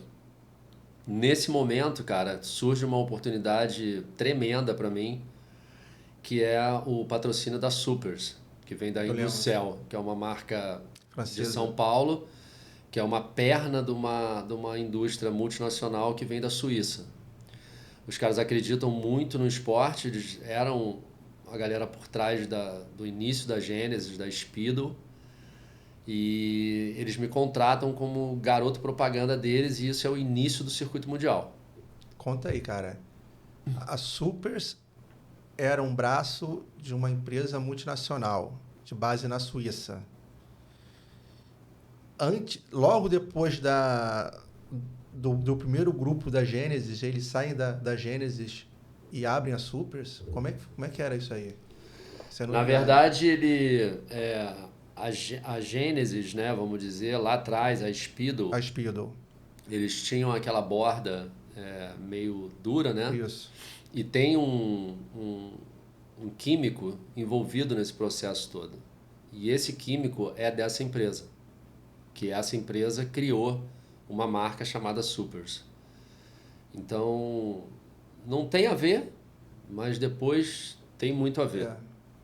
Nesse momento, cara, surge uma oportunidade tremenda para mim, que é o patrocínio da Supers, que vem da Inducel, que é uma marca de São Paulo, que é uma perna de uma indústria multinacional que vem da Suíça. Os caras acreditam muito no esporte, eles eram a galera por trás do início da Gênesis, da Speedo, e eles me contratam como garoto propaganda deles, e isso é o início do circuito mundial. Conta aí, cara. A Supers era um braço de uma empresa multinacional, de base na Suíça. Logo depois do primeiro grupo da Gênesis, eles saem da Gênesis e abrem a Supers? Como é que era isso aí? Na verdade, a Gênesis, né, vamos dizer, lá atrás, a Speedo, eles tinham aquela borda meio dura, né? Isso. E tem um químico envolvido nesse processo todo. E esse químico é dessa empresa, que essa empresa criou uma marca chamada Supers. Então, não tem a ver, mas depois tem muito a ver.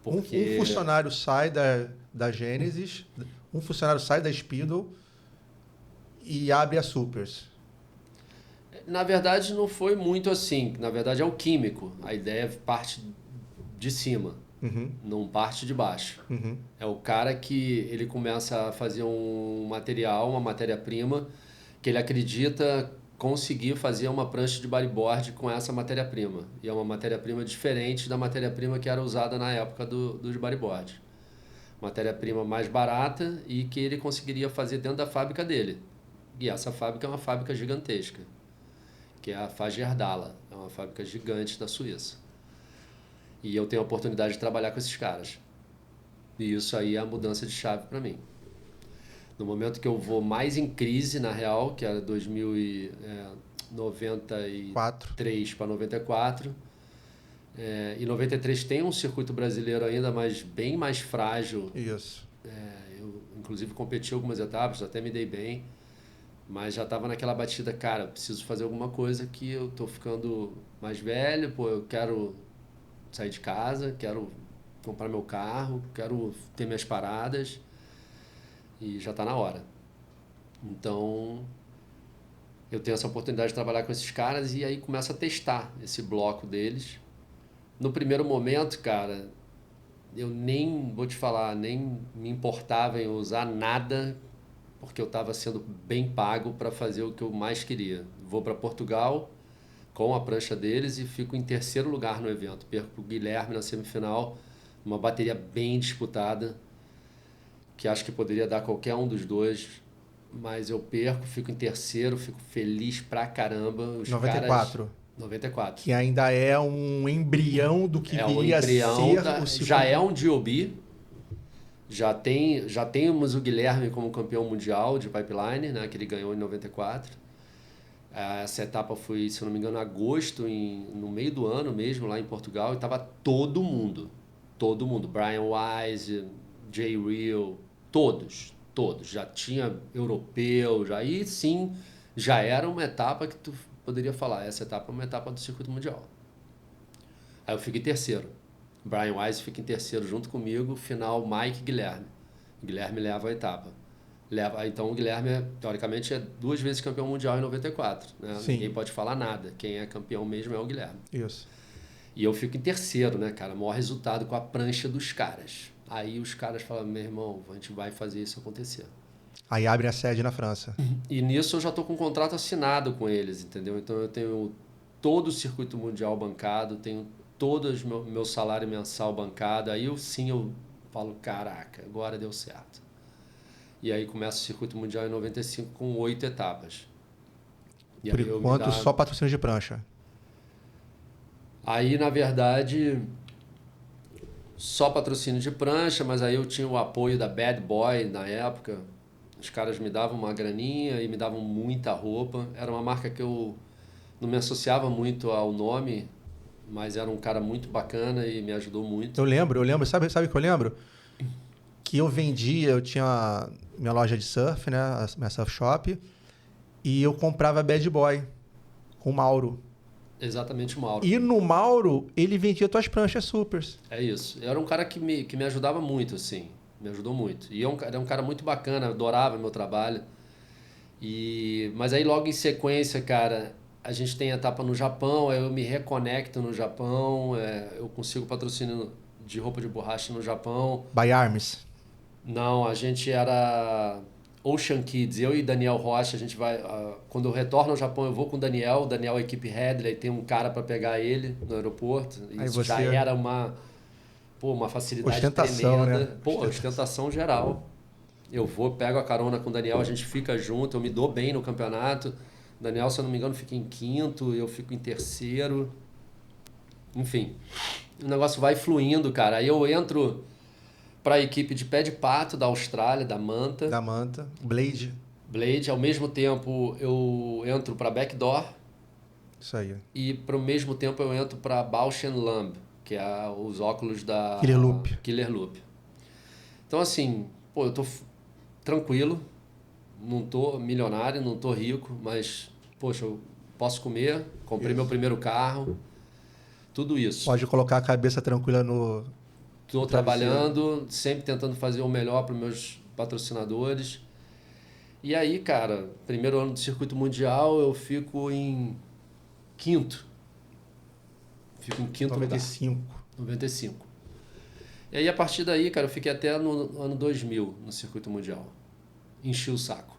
Porque... Um funcionário sai da Gênesis, um funcionário sai da Speedo e abre a Supers. Na verdade, não foi muito assim. Na verdade, é o químico. A ideia parte de cima, não parte de baixo. É o cara que ele começa a fazer um material, uma matéria-prima, que ele acredita conseguir fazer uma prancha de bodyboard com essa matéria-prima. E é uma matéria-prima diferente da matéria-prima que era usada na época dos bodyboard. Matéria-prima mais barata e que ele conseguiria fazer dentro da fábrica dele. E essa fábrica é uma fábrica gigantesca, que é a Fagerdala. É uma fábrica gigante da Suíça. E eu tenho a oportunidade de trabalhar com esses caras. E isso aí é a mudança de chave para mim. No momento que eu vou mais em crise, na real, que era 2093 para 94. E 93 tem um circuito brasileiro ainda, mas bem mais frágil. Isso. Eu, inclusive, competi algumas etapas, até me dei bem. Mas já estava naquela batida, cara, preciso fazer alguma coisa que eu tô ficando mais velho, pô, eu quero sair de casa, quero comprar meu carro, quero ter minhas paradas e já está na hora. Então, eu tenho essa oportunidade de trabalhar com esses caras e aí começo a testar esse bloco deles. No primeiro momento, cara, eu nem, vou te falar, nem me importava em usar nada porque eu estava sendo bem pago para fazer o que eu mais queria. Vou para Portugal com a prancha deles e fico em terceiro lugar no evento. Perco o Guilherme na semifinal, uma bateria bem disputada, que acho que poderia dar qualquer um dos dois, mas eu perco, fico em terceiro, fico feliz pra caramba. Os 94. Caras, 94. Que ainda é um embrião do que viria a ser o segundo. Já é um DOB. Já temos o Guilherme como campeão mundial de pipeline, né, que ele ganhou em 94. Essa etapa foi, se eu não me engano, em agosto, no meio do ano mesmo, lá em Portugal, e estava todo mundo. Brian Wise, Jay Real, todos. Já tinha europeu, aí sim, já era uma etapa que tu poderia falar, essa etapa é uma etapa do circuito mundial. Aí eu fico em terceiro. Brian Wise fica em terceiro junto comigo, final Mike e Guilherme. Guilherme leva a etapa. Então o Guilherme, teoricamente, é 2 vezes campeão mundial em 94. Né? Ninguém pode falar nada. Quem é campeão mesmo é o Guilherme. Isso. E eu fico em terceiro, né, cara? Maior resultado com a prancha dos caras. Aí os caras falam, meu irmão, a gente vai fazer isso acontecer. Aí abre a sede na França. E nisso eu já estou com um contrato assinado com eles, entendeu? Então eu tenho todo o circuito mundial bancado, tenho todo o meu salário mensal bancado. Aí eu falo, caraca, agora deu certo. E aí começa o circuito mundial em 95 com 8 etapas. E por enquanto, só patrocínio de prancha. Aí, na verdade, só patrocínio de prancha, mas aí eu tinha o apoio da Bad Boy na época. Os caras me davam uma graninha e me davam muita roupa. Era uma marca que eu não me associava muito ao nome, mas era um cara muito bacana e me ajudou muito. Eu lembro. Sabe o que eu lembro? Que eu tinha minha loja de surf, né? Minha surf shop, e eu comprava Bad Boy com o Mauro. Exatamente, o Mauro. E no Mauro, ele vendia tuas pranchas supers. É isso. Era um cara que me ajudava muito, assim. Me ajudou muito. E era um cara muito bacana, adorava meu trabalho. Mas aí logo em sequência, cara, a gente tem a etapa no Japão, aí eu me reconecto no Japão, eu consigo patrocínio de roupa de borracha no Japão. By Arms? Não, a gente era Ocean Kids, eu e Daniel Rocha, a gente vai... quando eu retorno ao Japão, eu vou com o Daniel é a equipe Headley, tem um cara para pegar ele no aeroporto. Isso já era uma facilidade ostentação, tremenda. Né? Ostentação geral. Eu pego a carona com o Daniel, a gente fica junto, eu me dou bem no campeonato. O Daniel, se eu não me engano, fica em quinto, eu fico em terceiro. Enfim, o negócio vai fluindo, cara. Aí eu entro para a equipe de pé de pato da Austrália, da Manta. Blade. Ao mesmo tempo eu entro para Backdoor. Isso aí. E pro mesmo tempo eu entro para Bausch & Lomb, que é os óculos da Killer Loop. Então assim, eu tô tranquilo, não tô milionário, não tô rico, mas poxa, eu posso comer, comprei meu primeiro carro, tudo isso. Pode colocar a cabeça tranquila no... Estou trabalhando, sempre tentando fazer o melhor para os meus patrocinadores. E aí, cara, primeiro ano do circuito mundial, eu fico em quinto. Fico em quinto 95. lugar. 95. E aí, a partir daí, cara, eu fiquei até no ano 2000 no circuito mundial. Enchi o saco.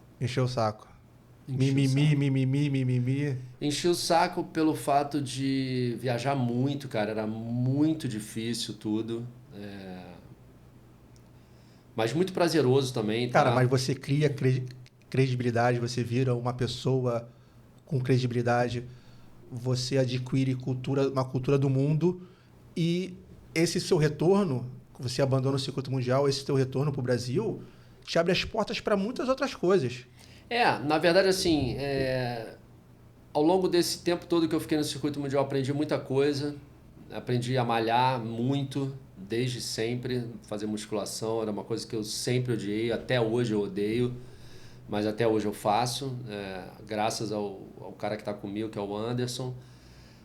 Mimimi. Enchi o saco pelo fato de viajar muito, cara. Era muito difícil tudo. Mas muito prazeroso também. Tá? Cara, mas você cria credibilidade, você vira uma pessoa com credibilidade, você adquire uma cultura do mundo e esse seu retorno, você abandona o circuito mundial, esse teu retorno para o Brasil te abre as portas para muitas outras coisas. Na verdade, assim, ao longo desse tempo todo que eu fiquei no circuito mundial, aprendi muita coisa. Aprendi a malhar muito, desde sempre. Fazer musculação era uma coisa que eu sempre odiei. Até hoje eu odeio, mas até hoje eu faço. Graças ao cara que está comigo, que é o Anderson.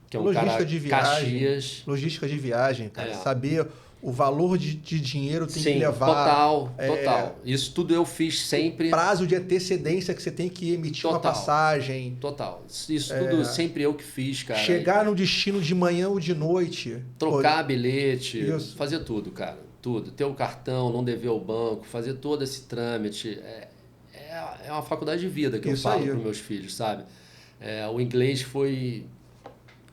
Que é um logística cara de viagem, Caxias. Logística de viagem, cara. Saber o valor de dinheiro tem que levar. Total. Isso tudo eu fiz sempre. O prazo de antecedência que você tem que emitir uma passagem. Total. Isso tudo sempre eu que fiz, cara. Chegar no destino de manhã ou de noite. Trocar bilhete. Fazer tudo, cara. Tudo. Ter o cartão, não dever ao banco, fazer todo esse trâmite. É uma faculdade de vida que eu falo para os meus filhos, sabe? O inglês foi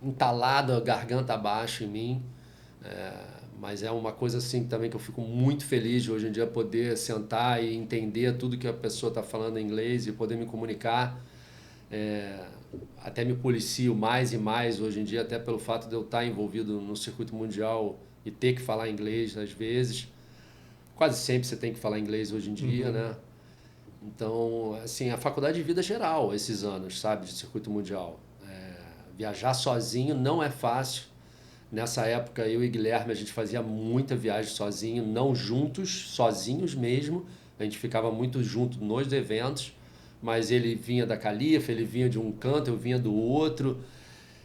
entalado a garganta abaixo em mim. Mas é uma coisa assim também que eu fico muito feliz de hoje em dia poder sentar e entender tudo que a pessoa está falando em inglês e poder me comunicar. Até me policio mais e mais hoje em dia, até pelo fato de eu estar envolvido no circuito mundial e ter que falar inglês às vezes. Quase sempre você tem que falar inglês hoje em dia, né? Então, assim, a faculdade de vida geral, esses anos, sabe, de circuito mundial. Viajar sozinho não é fácil. Nessa época, eu e Guilherme, a gente fazia muita viagem sozinho, não juntos, sozinhos mesmo. A gente ficava muito junto nos eventos, mas ele vinha da Califa, ele vinha de um canto, eu vinha do outro.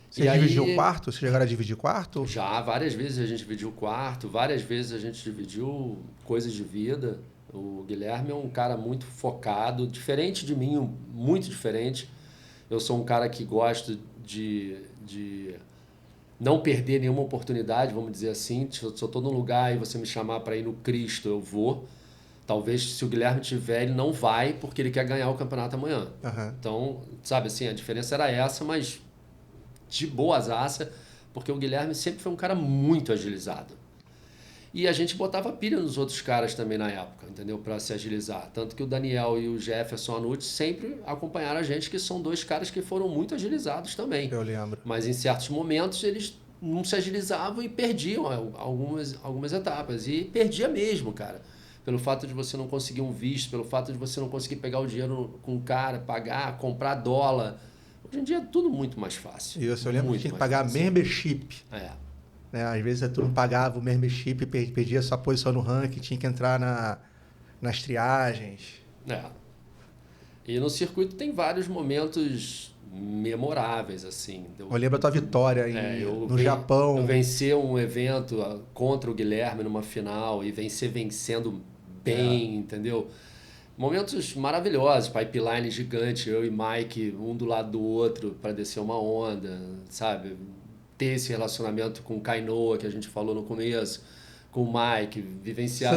Você dividiu o quarto? Você chegaram a dividir quarto? Já, várias vezes a gente dividiu o quarto, várias vezes a gente dividiu coisas de vida. O Guilherme é um cara muito focado, diferente de mim, muito diferente. Eu sou um cara que gosto de não perder nenhuma oportunidade, vamos dizer assim. Se eu estou num lugar e você me chamar para ir no Cristo, eu vou. Talvez se o Guilherme tiver, ele não vai porque ele quer ganhar o campeonato amanhã. Então, sabe assim, a diferença era essa, mas de boazaça, porque o Guilherme sempre foi um cara muito agilizado. E a gente botava pilha nos outros caras também na época, entendeu? Para se agilizar. Tanto que o Daniel e o Jefferson Anucci sempre acompanharam a gente, que são dois caras que foram muito agilizados também. Eu lembro. Mas em certos momentos eles não se agilizavam e perdiam algumas etapas. E perdia mesmo, cara. Pelo fato de você não conseguir um visto, pelo fato de você não conseguir pegar o dinheiro com o cara, pagar, comprar dólar. Hoje em dia é tudo muito mais fácil. Isso, eu lembro que tinha que pagar membership. Às vezes tu não pagava o membership e perdia sua posição no ranking, tinha que entrar nas triagens. E no circuito tem vários momentos memoráveis, assim. Eu lembro a tua vitória no Japão. Eu venci um evento contra o Guilherme numa final e vencendo bem, entendeu? Momentos maravilhosos, pipeline gigante, eu e Mike, um do lado do outro para descer uma onda, sabe? Ter esse relacionamento com o Kainoa, que a gente falou no começo, com o Mike, vivenciar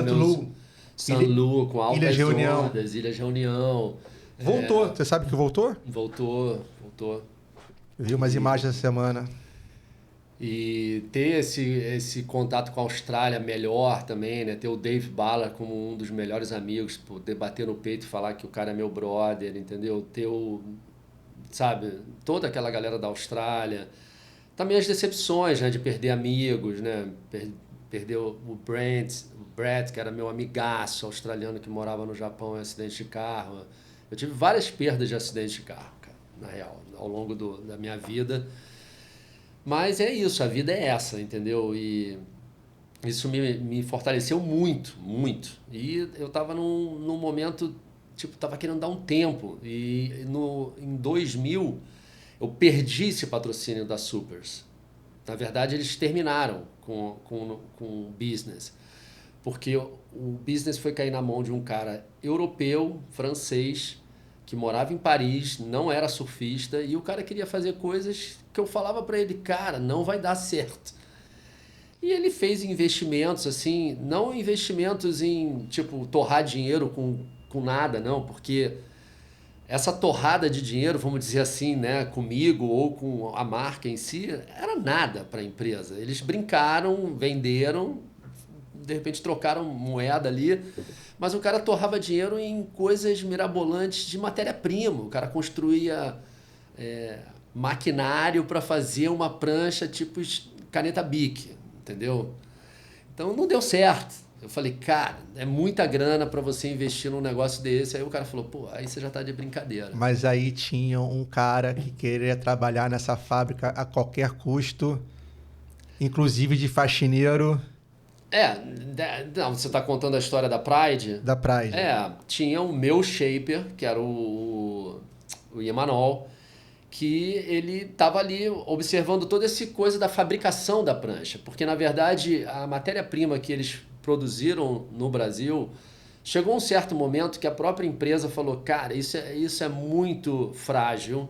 Sanlu, com altas ondas, Ilhas Reunião. Voltou, você sabe que voltou? Voltou. Vi umas imagens essa semana. E ter esse contato com a Austrália melhor também, né? Ter o Dave Bala como um dos melhores amigos, poder bater no peito e falar que o cara é meu brother, entendeu? Ter toda aquela galera da Austrália. Também as decepções, né? De perder amigos, né? Perder o Brett, que era meu amigaço australiano que morava no Japão em acidente de carro. Eu tive várias perdas de acidente de carro, cara, na real, ao longo da minha vida. Mas é isso, a vida é essa, entendeu? E isso me fortaleceu muito, muito. E eu tava num momento, tava querendo dar um tempo. E em 2000, eu perdi esse patrocínio da Supers. Na verdade, eles terminaram com o business. Porque o business foi cair na mão de um cara europeu, francês, que morava em Paris, não era surfista, e o cara queria fazer coisas que eu falava para ele, cara, não vai dar certo. E ele fez investimentos, assim, não investimentos em, torrar dinheiro com nada, não, porque essa torrada de dinheiro, vamos dizer assim, né, comigo ou com a marca em si, era nada para a empresa. Eles brincaram, venderam, de repente trocaram moeda ali, mas o cara torrava dinheiro em coisas mirabolantes de matéria-prima. O cara construía maquinário para fazer uma prancha tipo caneta Bic, entendeu? Então não deu certo. Eu falei, cara, é muita grana para você investir num negócio desse. Aí o cara falou, pô, aí você já tá de brincadeira. Mas aí tinha um cara que queria trabalhar nessa fábrica a qualquer custo, inclusive de faxineiro. Não, você tá contando a história da Pride? Da Pride. Tinha o meu shaper, que era o Emanol, que ele estava ali observando toda essa coisa da fabricação da prancha. Porque, na verdade, a matéria-prima que eles produziram no Brasil, chegou um certo momento que a própria empresa falou, cara, isso é muito frágil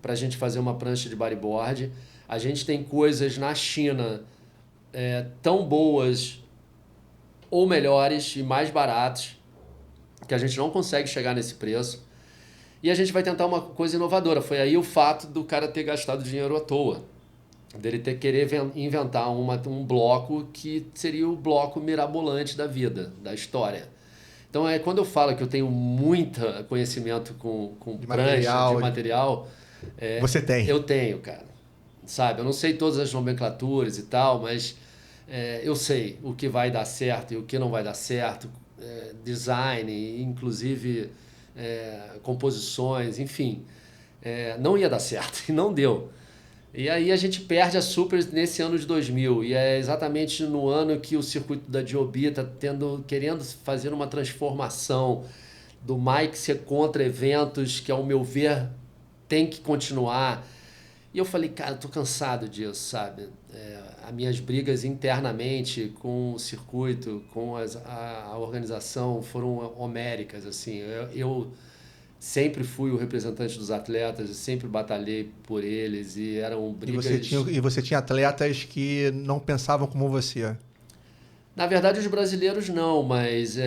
para a gente fazer uma prancha de bodyboard. A gente tem coisas na China tão boas ou melhores e mais baratas que a gente não consegue chegar nesse preço. E a gente vai tentar uma coisa inovadora. Foi aí o fato do cara ter gastado dinheiro à toa. Dele querer inventar um bloco que seria o bloco mirabolante da vida, da história. Então, quando eu falo que eu tenho muito conhecimento com prancha, de material... Você tem? Eu tenho, cara. Sabe? Eu não sei todas as nomenclaturas e tal, mas eu sei o que vai dar certo e o que não vai dar certo. Design, inclusive composições, enfim. Não ia dar certo e não deu. E aí a gente perde a Super nesse ano de 2000. E é exatamente no ano que o circuito da Joby está querendo fazer uma transformação do Mike ser contra eventos que, ao meu ver, tem que continuar. E eu falei, cara, eu tô cansado disso, sabe? As minhas brigas internamente com o circuito, com a organização foram homéricas, assim. Eu sempre fui o representante dos atletas, eu sempre batalhei por eles e eram brigas... E você tinha atletas que não pensavam como você? Na verdade, os brasileiros não, mas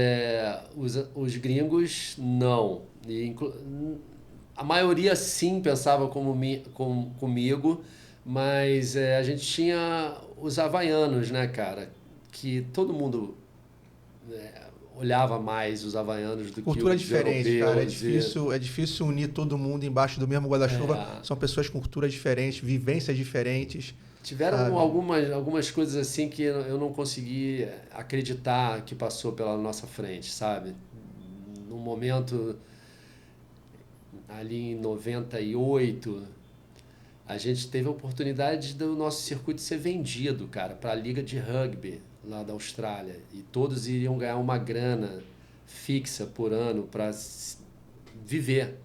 os gringos não. A maioria sim pensava comigo, mas a gente tinha os havaianos, né, cara? Que todo mundo olhava mais os havaianos do cultura que os diferente, europeus. Cara. É difícil unir todo mundo embaixo do mesmo guarda-chuva. São pessoas com culturas diferentes, vivências diferentes. Tiveram algumas coisas assim que eu não consegui acreditar que passou pela nossa frente, sabe? No momento, ali em 98, a gente teve a oportunidade do nosso circuito ser vendido, cara, para a Liga de Rugby lá da Austrália. E todos iriam ganhar uma grana fixa por ano para viver.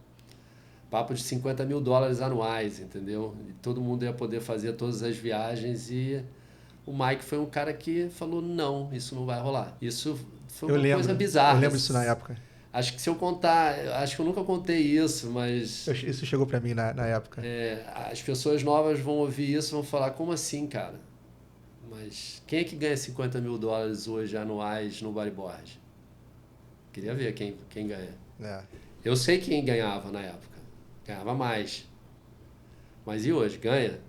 Papo de $50 mil anuais, entendeu? E todo mundo ia poder fazer todas as viagens e o Mike foi um cara que falou, não, isso não vai rolar. Isso foi uma coisa bizarra. Eu lembro disso na época. Acho que se eu contar, acho que eu nunca contei isso, mas... Isso chegou para mim na época. As pessoas novas vão ouvir isso e vão falar, como assim, cara? Mas quem é que ganha $50 mil hoje anuais no bodyboard? Queria ver quem ganha. Eu sei quem ganhava na época. Ganhava mais. Mas e hoje? Ganha?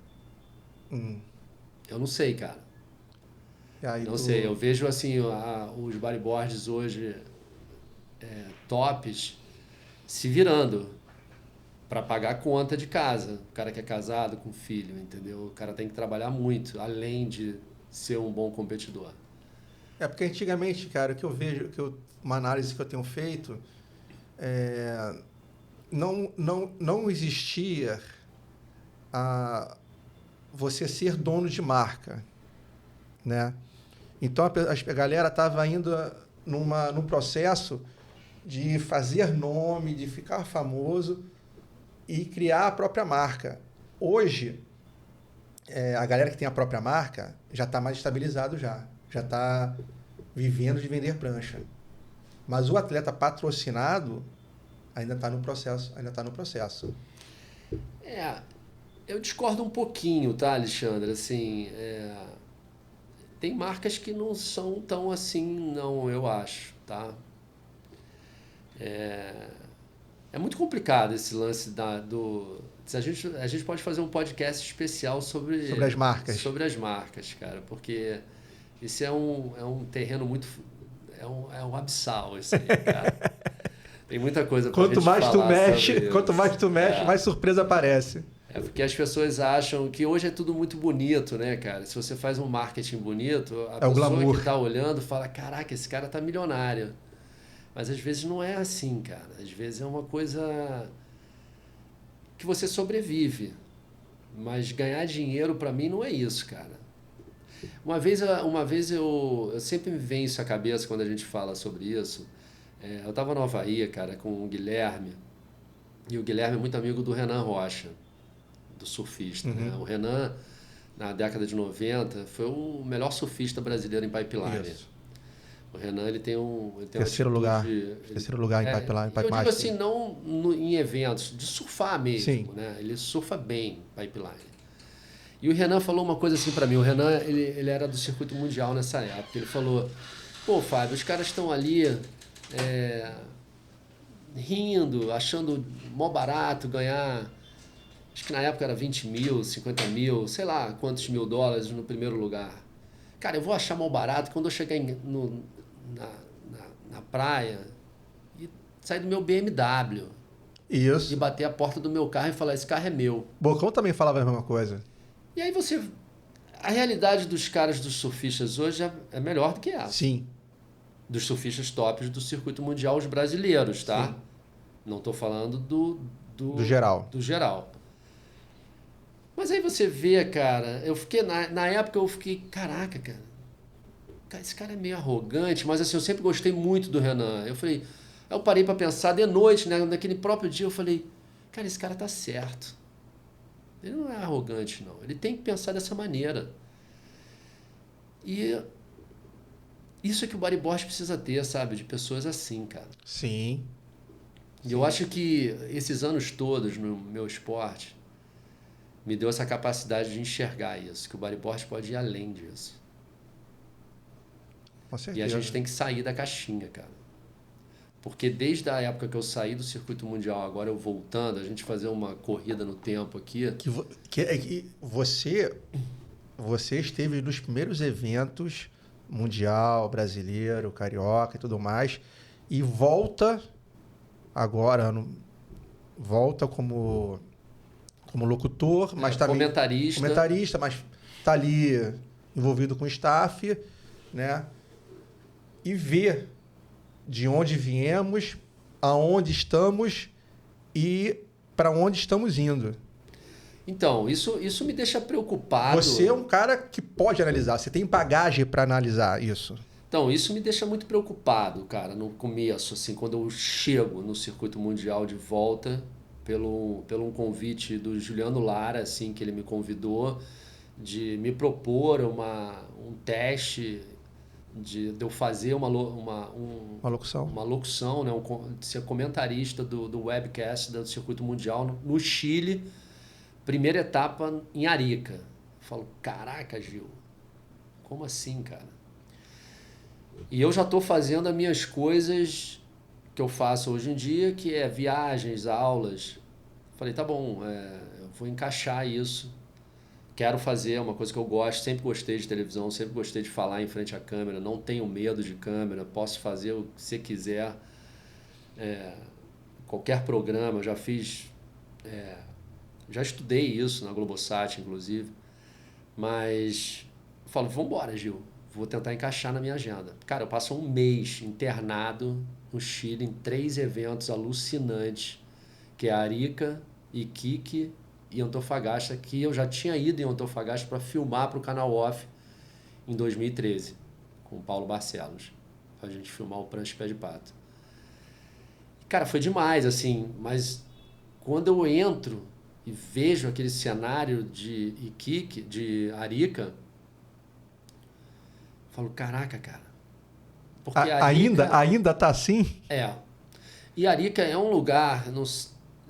Eu não sei, cara. Não sei. Eu vejo assim, os bodyboards hoje tops se virando para pagar a conta de casa. O cara que é casado com filho, entendeu? O cara tem que trabalhar muito, além de ser um bom competidor. Porque antigamente, cara, o que eu vejo, uma análise que eu tenho feito, não existia você ser dono de marca, né? Então a galera estava indo num processo de fazer nome, de ficar famoso e criar a própria marca. Hoje, a galera que tem a própria marca já está mais estabilizado já está vivendo de vender prancha. Mas o atleta patrocinado ainda está no processo. Eu discordo um pouquinho, tá, Alexandre? Assim, tem marcas que não são tão assim, não, eu acho, tá? É muito complicado esse lance a gente pode fazer um podcast especial sobre as marcas. Sobre as marcas, cara, porque isso é um terreno muito... É um abissal, isso aí, cara. Tem muita coisa pra gente falar. Quanto mais tu mexe, mais surpresa aparece. É porque as pessoas acham que hoje é tudo muito bonito, né, cara? Se você faz um marketing bonito, a pessoa que tá olhando fala, caraca, esse cara tá milionário. Mas às vezes não é assim, cara. Às vezes é uma coisa que você sobrevive. Mas ganhar dinheiro para mim não é isso, cara. Uma vez eu sempre me vem isso à cabeça quando a gente fala sobre isso. Eu tava no Havaí, cara, com o Guilherme. E o Guilherme é muito amigo do Renan Rocha, do surfista. Uhum. Né? O Renan, na década de 90, foi o melhor surfista brasileiro em pipeline. Isso. O Renan, ele tem terceiro lugar em pipeline. Eu digo assim, não em eventos, de surfar mesmo. Sim. Né? Ele surfa bem pipeline. E o Renan falou uma coisa assim para mim. O Renan, ele era do circuito mundial nessa época. Ele falou, pô, Fábio, os caras estão ali rindo, achando mó barato ganhar, acho que na época era 20 mil, 50 mil, sei lá quantos mil dólares no primeiro lugar. Cara, eu vou achar mó barato quando eu chegar na praia e sair do meu BMW. Isso. E bater a porta do meu carro e falar, esse carro é meu. Bocão também falava a mesma coisa. E aí a realidade dos caras, dos surfistas hoje é melhor do que essa. Sim. Dos surfistas tops do circuito mundial, os brasileiros, tá? Sim. Não estou falando do geral. Do geral. Mas aí você vê, cara, eu fiquei, na época eu fiquei, caraca, cara, esse cara é meio arrogante, mas assim, eu sempre gostei muito do Renan. Aí eu parei para pensar de noite, né? Naquele próprio dia eu falei, cara, esse cara tá certo. Ele não é arrogante, não. Ele tem que pensar dessa maneira. E isso é que o bodyboard precisa ter, sabe? De pessoas assim, cara. Sim. E eu acho que esses anos todos no meu esporte me deu essa capacidade de enxergar isso, que o bodyboard pode ir além disso. Com certeza. E a gente tem que sair da caixinha, cara. Porque desde a época que eu saí do circuito mundial, agora eu voltando, a gente fazer uma corrida no tempo aqui... Que você esteve nos primeiros eventos mundial, brasileiro, carioca e tudo mais, e volta agora, volta como locutor, mas também... Comentarista, mas está ali envolvido com o staff, né? E vê de onde viemos, aonde estamos e para onde estamos indo. Então, isso me deixa preocupado. Você é um cara que pode analisar, você tem bagagem para analisar isso. Então, isso me deixa muito preocupado, cara, no começo, assim, quando eu chego no circuito mundial de volta, pelo um convite do Juliano Lara, assim, que ele me convidou, de me propor um teste de eu fazer uma locução, né, de ser comentarista do webcast do circuito mundial no Chile, primeira etapa em Arica. Eu falo, caraca, Gil, como assim, cara? E eu já estou fazendo as minhas coisas que eu faço hoje em dia, que é viagens, aulas. Falei, tá bom, eu vou encaixar isso. Quero fazer uma coisa que eu gosto, sempre gostei de televisão, sempre gostei de falar em frente à câmera, não tenho medo de câmera, posso fazer o que você quiser. Qualquer programa, eu já fiz... já estudei isso na Globosat, inclusive. Mas eu falo, vamos embora, Gil. Vou tentar encaixar na minha agenda. Cara, eu passo um mês internado no Chile em 3 eventos alucinantes, que é Arica, Iquique e Antofagasta, que eu já tinha ido em Antofagasta para filmar para o canal Off em 2013, com o Paulo Barcelos, para a gente filmar o Prancha Pé de Pato. Cara, foi demais, assim, mas quando eu entro e vejo aquele cenário de Iquique, de Arica, falo, caraca, cara. Porque ainda tá assim? E Arica é um lugar,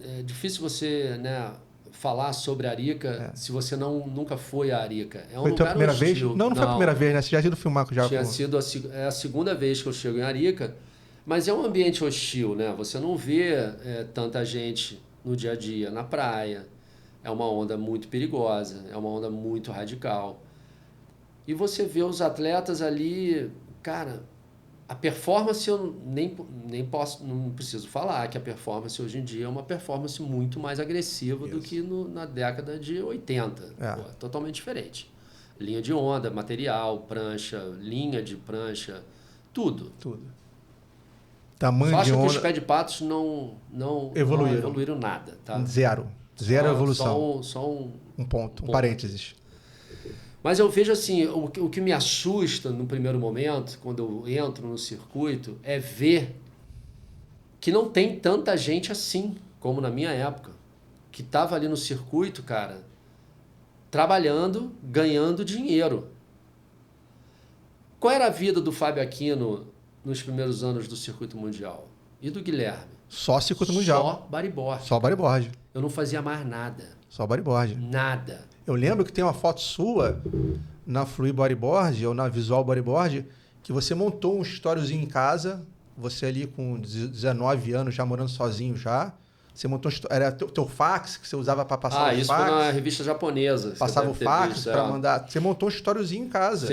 é difícil você, né, falar sobre Arica se você nunca foi a Arica. É um foi lugar a primeira vez? Não foi a primeira vez, né? Você já tinha ido filmar com o Jaco. Sido a segunda vez que eu chego em Arica, mas é um ambiente hostil, né? Você não vê tanta gente no dia a dia, na praia. É uma onda muito perigosa, é uma onda muito radical. E você vê os atletas ali, cara, A performance eu nem posso, não preciso falar que a performance hoje em dia é uma performance muito mais agressiva do que na década de 80. Pô, totalmente diferente. Linha de onda, material, prancha, linha de prancha, tudo. Tamanho só de onda. Só acho que os pé de patos não evoluíram nada. Tá? Zero evolução. Só um ponto, um parênteses. Mas eu vejo assim, o que me assusta no primeiro momento, quando eu entro no circuito, é ver que não tem tanta gente assim, como na minha época, que estava ali no circuito, cara, trabalhando, ganhando dinheiro. Qual era a vida do Fábio Aquino nos primeiros anos do circuito mundial? E do Guilherme? Só circuito mundial. Só bodyboard. Só bodyboard. Eu não fazia mais nada. Só bodyboard. Nada. Eu lembro que tem uma foto sua na Fluid Bodyboard ou na Visual Bodyboard que você montou um estóriozinho em casa, você ali com 19 anos já morando sozinho já. Você montou era teu fax que você usava para passar o fax. Isso foi na revista japonesa. Passava o fax para mandar. Você montou um estóriozinho em casa.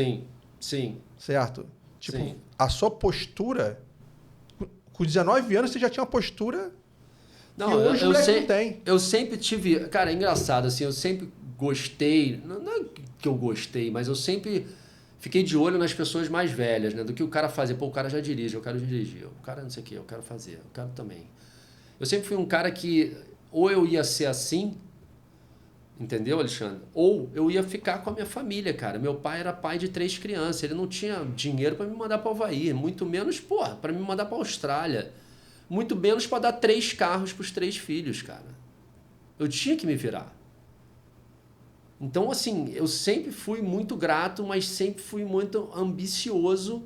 Sim. Certo? Tipo, a sua postura, com 19 anos você já tinha uma postura não, que hoje não tem. Eu sempre tive... Cara, é engraçado, assim, eu sempre gostei... Não é que eu gostei, mas eu sempre fiquei de olho nas pessoas mais velhas, né? Do que o cara fazer. Pô, o cara já dirige, eu quero dirigir. O cara não sei o quê, eu quero fazer, eu quero também. Eu sempre fui um cara que ou eu ia ser assim, entendeu, Alexandre? Ou eu ia ficar com a minha família, cara. Meu pai era pai de 3 crianças, ele não tinha dinheiro para me mandar para o Havaí, muito menos, para me mandar para a Austrália. Muito menos para dar 3 carros para os 3 filhos, cara. Eu tinha que me virar. Então, assim, eu sempre fui muito grato, mas sempre fui muito ambicioso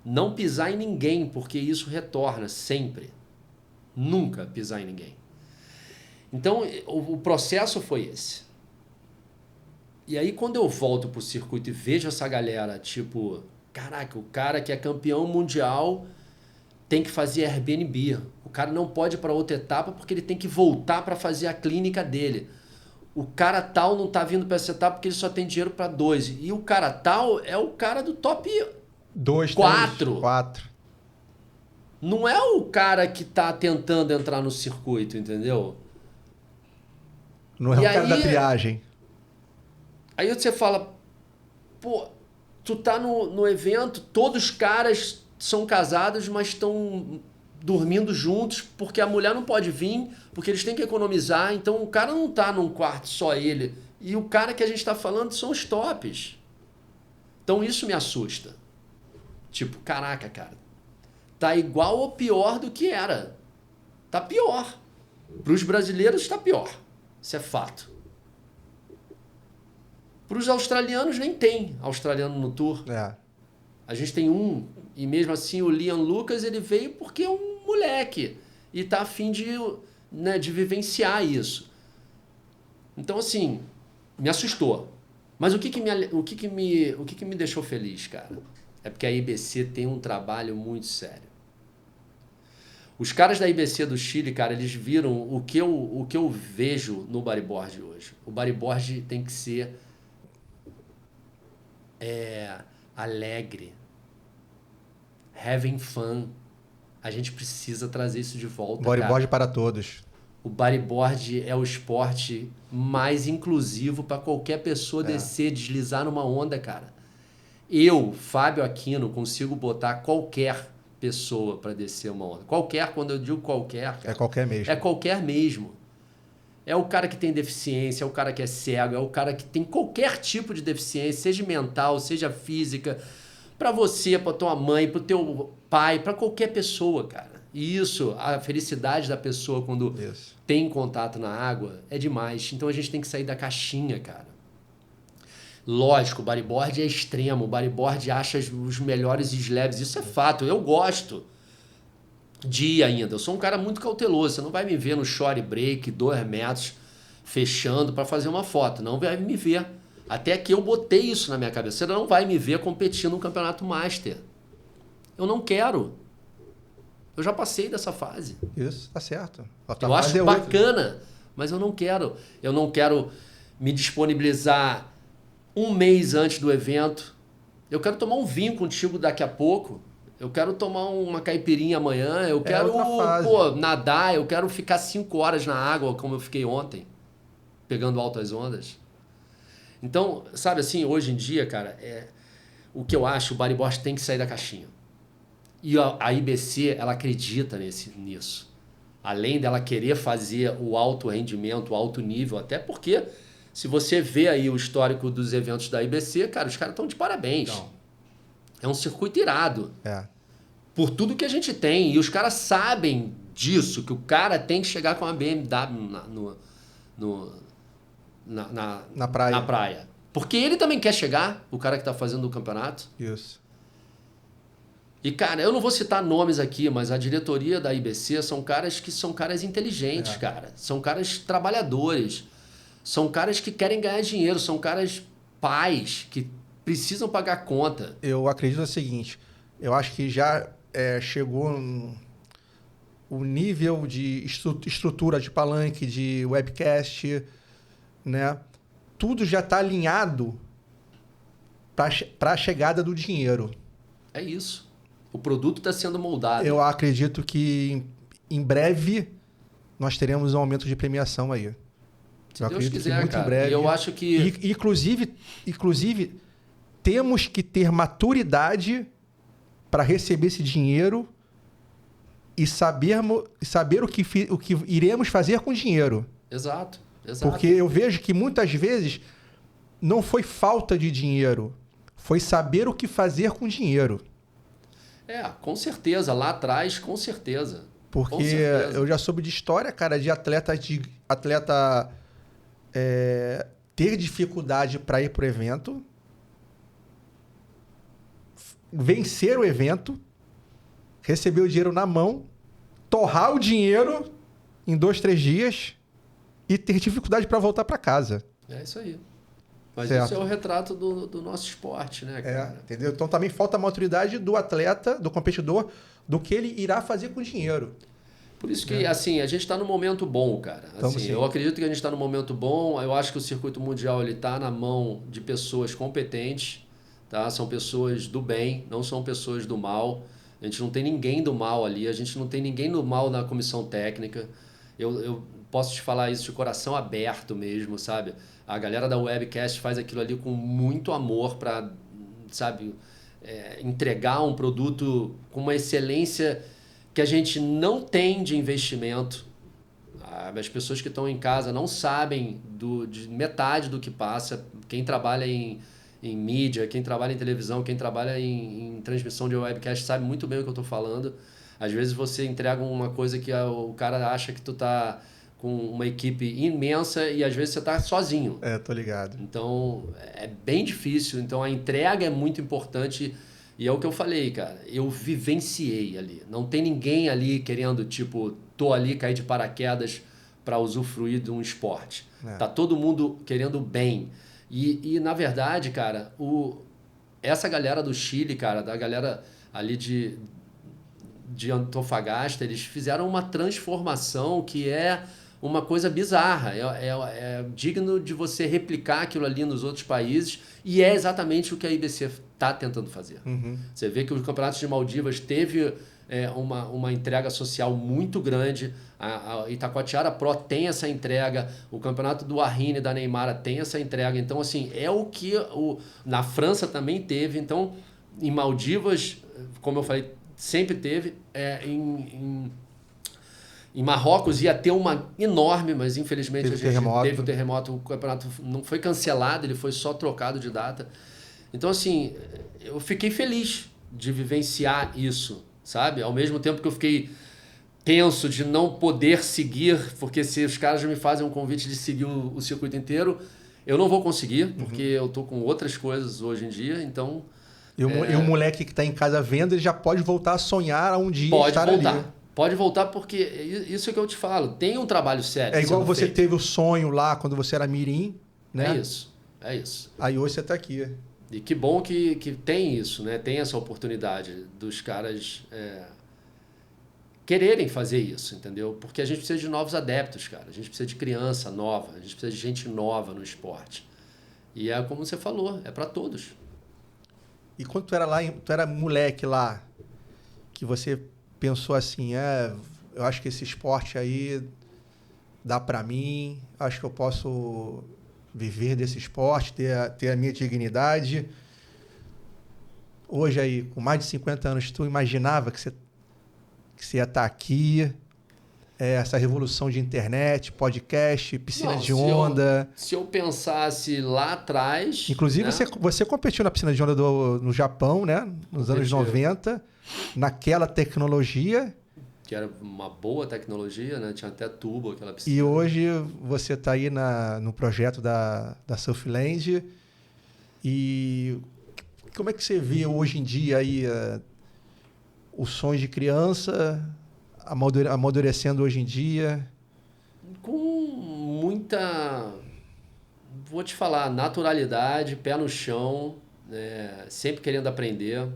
não pisar em ninguém, porque isso retorna sempre. Nunca pisar em ninguém. Então, o processo foi esse. E aí, quando eu volto pro circuito e vejo essa galera, tipo, caraca, o cara que é campeão mundial tem que fazer Airbnb. O cara não pode ir para outra etapa porque ele tem que voltar para fazer a clínica dele. O cara tal não tá vindo para essa etapa porque ele só tem dinheiro para 2. E o cara tal é o cara do top 4. Não é o cara que tá tentando entrar no circuito, entendeu? Não é o cara da triagem. Aí você fala, pô, tu tá no evento, todos os caras são casados, mas estão dormindo juntos, porque a mulher não pode vir, porque eles têm que economizar, então o cara não tá num quarto só ele. E o cara que a gente tá falando são os tops. Então isso me assusta. Tipo, caraca, cara, tá igual ou pior do que era. Tá pior. Para os brasileiros tá pior. Isso é fato. Para os australianos nem tem australiano no Tour. A gente tem um, e mesmo assim o Liam Lucas ele veio porque é um moleque e tá a fim de vivenciar isso. Então assim, me assustou. Mas o que me deixou feliz, cara? É porque a IBC tem um trabalho muito sério. Os caras da IBC do Chile, cara, eles viram o que eu vejo no bodyboard hoje. O bodyboard tem que ser alegre, having fun. A gente precisa trazer isso de volta. Bodyboard para todos. O bodyboard é o esporte mais inclusivo para qualquer pessoa descer, deslizar numa onda, cara. Eu, Fábio Aquino, consigo botar qualquer pessoa para descer uma onda. Qualquer, quando eu digo qualquer... Cara, é qualquer mesmo. É qualquer mesmo. É o cara que tem deficiência, é o cara que é cego, é o cara que tem qualquer tipo de deficiência, seja mental, seja física, para você, para tua mãe, para o teu pai, para qualquer pessoa, cara. E isso, a felicidade da pessoa quando tem contato na água é demais. Então a gente tem que sair da caixinha, cara. Lógico, o bodyboard é extremo, o bodyboard acha os melhores slabs, isso é fato, eu gosto de ir ainda. Eu sou um cara muito cauteloso, você não vai me ver no short break, 2 metros, fechando para fazer uma foto, não vai me ver. Até que eu botei isso na minha cabeça, você não vai me ver competindo no campeonato master. Eu não quero. Eu já passei dessa fase. Isso, tá certo. Eu acho bacana, mas eu não quero. Eu não quero me disponibilizar 1 mês antes do evento. Eu quero tomar um vinho contigo daqui a pouco. Eu quero tomar uma caipirinha amanhã, eu quero nadar, eu quero ficar 5 horas na água, como eu fiquei ontem, pegando altas ondas. Então, sabe assim, hoje em dia, cara, o que eu acho, o bodyboard tem que sair da caixinha. E a IBC, ela acredita nisso. Além dela querer fazer o alto rendimento, o alto nível, até porque, se você vê aí o histórico dos eventos da IBC, cara, os caras estão de parabéns. Não. É um circuito irado. Por tudo que a gente tem. E os caras sabem disso, que o cara tem que chegar com uma BMW na praia. Porque ele também quer chegar, o cara que está fazendo o campeonato. Isso. E, cara, eu não vou citar nomes aqui, mas a diretoria da IBC são caras que são caras inteligentes, cara. São caras trabalhadores. São caras que querem ganhar dinheiro. São caras pais que precisam pagar conta. Eu acredito no seguinte, eu acho que já chegou o nível de estrutura de palanque, de webcast, né? Tudo já está alinhado para a chegada do dinheiro. É isso. O produto está sendo moldado. Eu acredito que em breve nós teremos um aumento de premiação aí. Se Deus quiser, muito cara. Em breve. E eu acho que... Inclusive, temos que ter maturidade para receber esse dinheiro e saber o que iremos fazer com o dinheiro. Exato. Porque eu vejo que muitas vezes não foi falta de dinheiro, foi saber o que fazer com o dinheiro. Com certeza. Lá atrás, com certeza. Porque eu já soube de história, cara, de atleta ter dificuldade para ir pro evento, vencer o evento, receber o dinheiro na mão, torrar o dinheiro em 2, 3 dias e ter dificuldade para voltar para casa. É isso aí. Mas certo. Isso é o retrato do nosso esporte, né, cara? Entendeu? Então também falta a maturidade do atleta, do competidor, do que ele irá fazer com o dinheiro. Por isso que, assim, a gente está num momento bom, cara. Assim, eu acredito que a gente está num momento bom. Eu acho que o circuito mundial está na mão de pessoas competentes, tá? São pessoas do bem, não são pessoas do mal. A gente não tem ninguém do mal ali, a gente não tem ninguém do mal na comissão técnica. Eu posso te falar isso de coração aberto mesmo, sabe? A galera da Webcast faz aquilo ali com muito amor para, sabe, entregar um produto com uma excelência que a gente não tem de investimento. As pessoas que estão em casa não sabem de metade do que passa. Quem trabalha em mídia, quem trabalha em televisão, quem trabalha em transmissão de webcast sabe muito bem o que eu estou falando. Às vezes você entrega uma coisa que o cara acha que tu tá com uma equipe imensa e às vezes você tá sozinho. Tô ligado. Então, é bem difícil. Então, a entrega é muito importante e é o que eu falei, cara. Eu vivenciei ali. Não tem ninguém ali querendo, tipo, tô ali, cair de paraquedas para usufruir de um esporte. Tá todo mundo querendo bem. E na verdade, cara, essa galera do Chile, cara, da galera ali de Antofagasta, eles fizeram uma transformação que é uma coisa bizarra. É digno de você replicar aquilo ali nos outros países e é exatamente o que a IBC está tentando fazer. Uhum. Você vê que o Campeonato de Maldivas teve uma entrega social muito grande. A Itacoatiara Pro tem essa entrega. O Campeonato do Arrini da Neymara tem essa entrega. Então, assim, é o que na França também teve. Então, em Maldivas, como eu falei, sempre teve. Em Marrocos ia ter uma enorme, mas infelizmente teve o terremoto. O campeonato não foi cancelado, ele foi só trocado de data. Então, assim, eu fiquei feliz de vivenciar isso, sabe? Ao mesmo tempo que eu fiquei tenso de não poder seguir, porque se os caras me fazem um convite de seguir o circuito inteiro, eu não vou conseguir, porque eu tô com outras coisas hoje em dia, então... E o moleque que está em casa vendo, ele já pode voltar a sonhar a um dia estar ali. Pode voltar, porque isso é que eu te falo, tem um trabalho sério. É igual você feito. Teve o sonho lá quando você era mirim, né? É isso. Aí hoje você está aqui. E que bom que tem isso, né? Tem essa oportunidade dos caras quererem fazer isso, entendeu? Porque a gente precisa de novos adeptos, cara. A gente precisa de criança nova, a gente precisa de gente nova no esporte. E é como você falou, é para todos. E quando tu era moleque lá, que você pensou assim, eu acho que esse esporte aí dá para mim, acho que eu posso viver desse esporte, ter a minha dignidade. Hoje aí, com mais de 50 anos, tu imaginava que você ia estar aqui, essa revolução de internet, podcast, piscina de onda. Se eu pensasse lá atrás... Inclusive, né? você competiu na piscina de onda no Japão, né? Nos anos 90, naquela tecnologia. Que era uma boa tecnologia, né? Tinha até tubo aquela piscina. E hoje você está aí no projeto da Surfland. E como é que você vê hoje em dia aí os sonhos de criança amadurecendo hoje em dia? Com muita, vou te falar, naturalidade, pé no chão, sempre querendo aprender.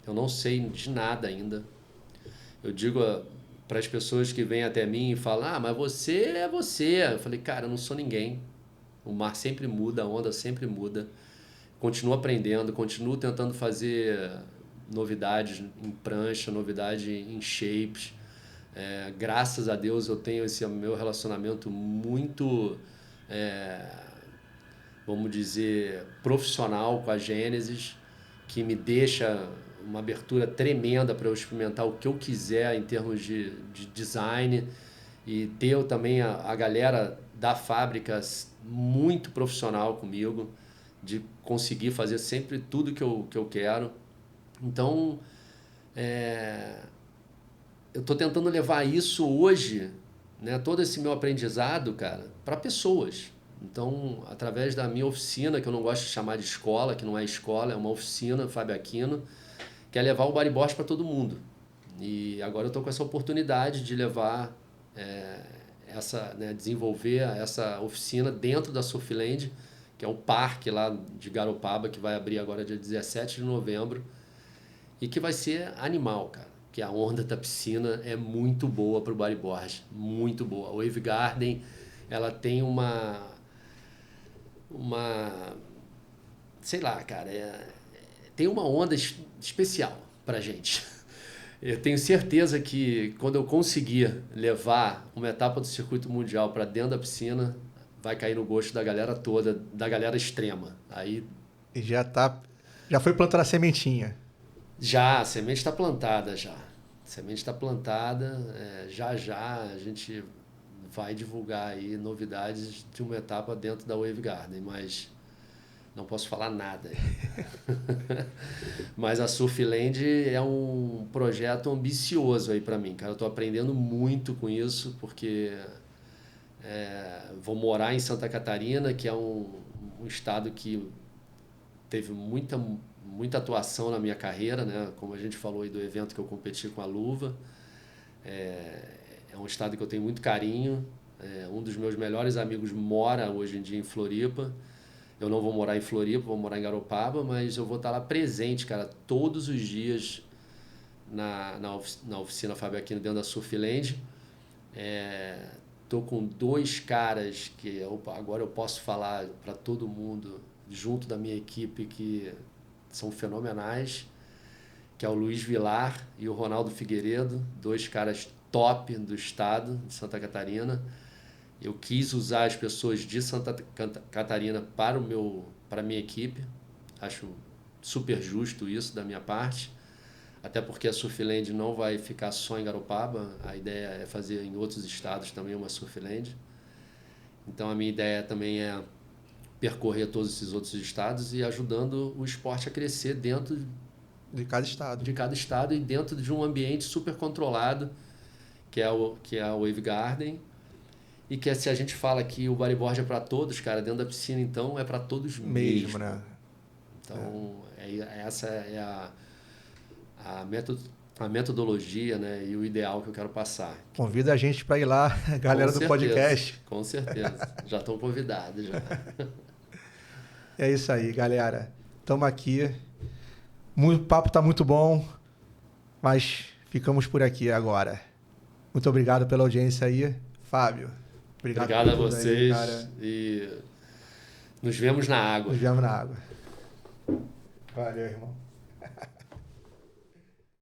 Eu não sei de nada ainda. Eu digo para as pessoas que vêm até mim e falam, mas você é você. Eu falei, cara, eu não sou ninguém. O mar sempre muda, a onda sempre muda. Continuo aprendendo, continuo tentando fazer novidades em prancha, novidade em shapes. Graças a Deus eu tenho esse meu relacionamento muito, vamos dizer, profissional com a Gênesis, que me deixa uma abertura tremenda para eu experimentar o que eu quiser em termos de design, e ter também a galera da fábrica muito profissional comigo, de conseguir fazer sempre tudo que eu quero. Então, eu estou tentando levar isso hoje, né, todo esse meu aprendizado, cara, para pessoas. Então, através da minha oficina, que eu não gosto de chamar de escola, que não é escola, é uma oficina, Fábio Aquino, que é levar o bodyboard para todo mundo. E agora eu estou com essa oportunidade de levar, desenvolver essa oficina dentro da Surfland, que é o parque lá de Garopaba, que vai abrir agora dia 17 de novembro, e que vai ser animal, cara. Que a onda da piscina é muito boa para o bodyboard, muito boa. A Wave Garden, ela tem uma sei lá, cara, tem uma onda especial pra gente. Eu tenho certeza que quando eu conseguir levar uma etapa do circuito mundial para dentro da piscina, vai cair no gosto da galera toda, da galera extrema. Aí já foi plantada a sementinha. Já, a semente está plantada já. A semente está plantada, já a gente vai divulgar aí novidades de uma etapa dentro da Wave Garden, mas não posso falar nada. Mas a Surfland é um projeto ambicioso aí para mim, cara. Eu estou aprendendo muito com isso, porque vou morar em Santa Catarina, que é um estado que teve muita atuação na minha carreira, né? Como a gente falou aí do evento que eu competi com a luva. É um estado que eu tenho muito carinho. Um dos meus melhores amigos mora hoje em dia em Floripa. Eu não vou morar em Floripa, vou morar em Garopaba, mas eu vou estar lá presente, cara, todos os dias na oficina Fábio Aquino dentro da Surfland. Tô com 2 caras que agora eu posso falar para todo mundo, junto da minha equipe, que são fenomenais, que é o Luiz Vilar e o Ronaldo Figueiredo, 2 caras top do estado de Santa Catarina. Eu quis usar as pessoas de Santa Catarina para a minha equipe. Acho super justo isso da minha parte. Até porque a Surfland não vai ficar só em Garopaba. A ideia é fazer em outros estados também uma Surfland. Então a minha ideia também é percorrer todos esses outros estados e ajudando o esporte a crescer dentro de cada estado e dentro de um ambiente super controlado, que é a Wave Garden. E que se a gente fala que o bodyboard é para todos, cara, dentro da piscina, então, é para todos mesmo. Né? Então, essa é a metodologia, né, e o ideal que eu quero passar. Convida a gente para ir lá, galera do podcast. Com certeza, já estão convidados. Já. É isso aí, galera. Estamos aqui. O papo está muito bom, mas ficamos por aqui agora. Muito obrigado pela audiência aí, Fábio. Obrigado a vocês aí, e nos vemos na água. Valeu, irmão.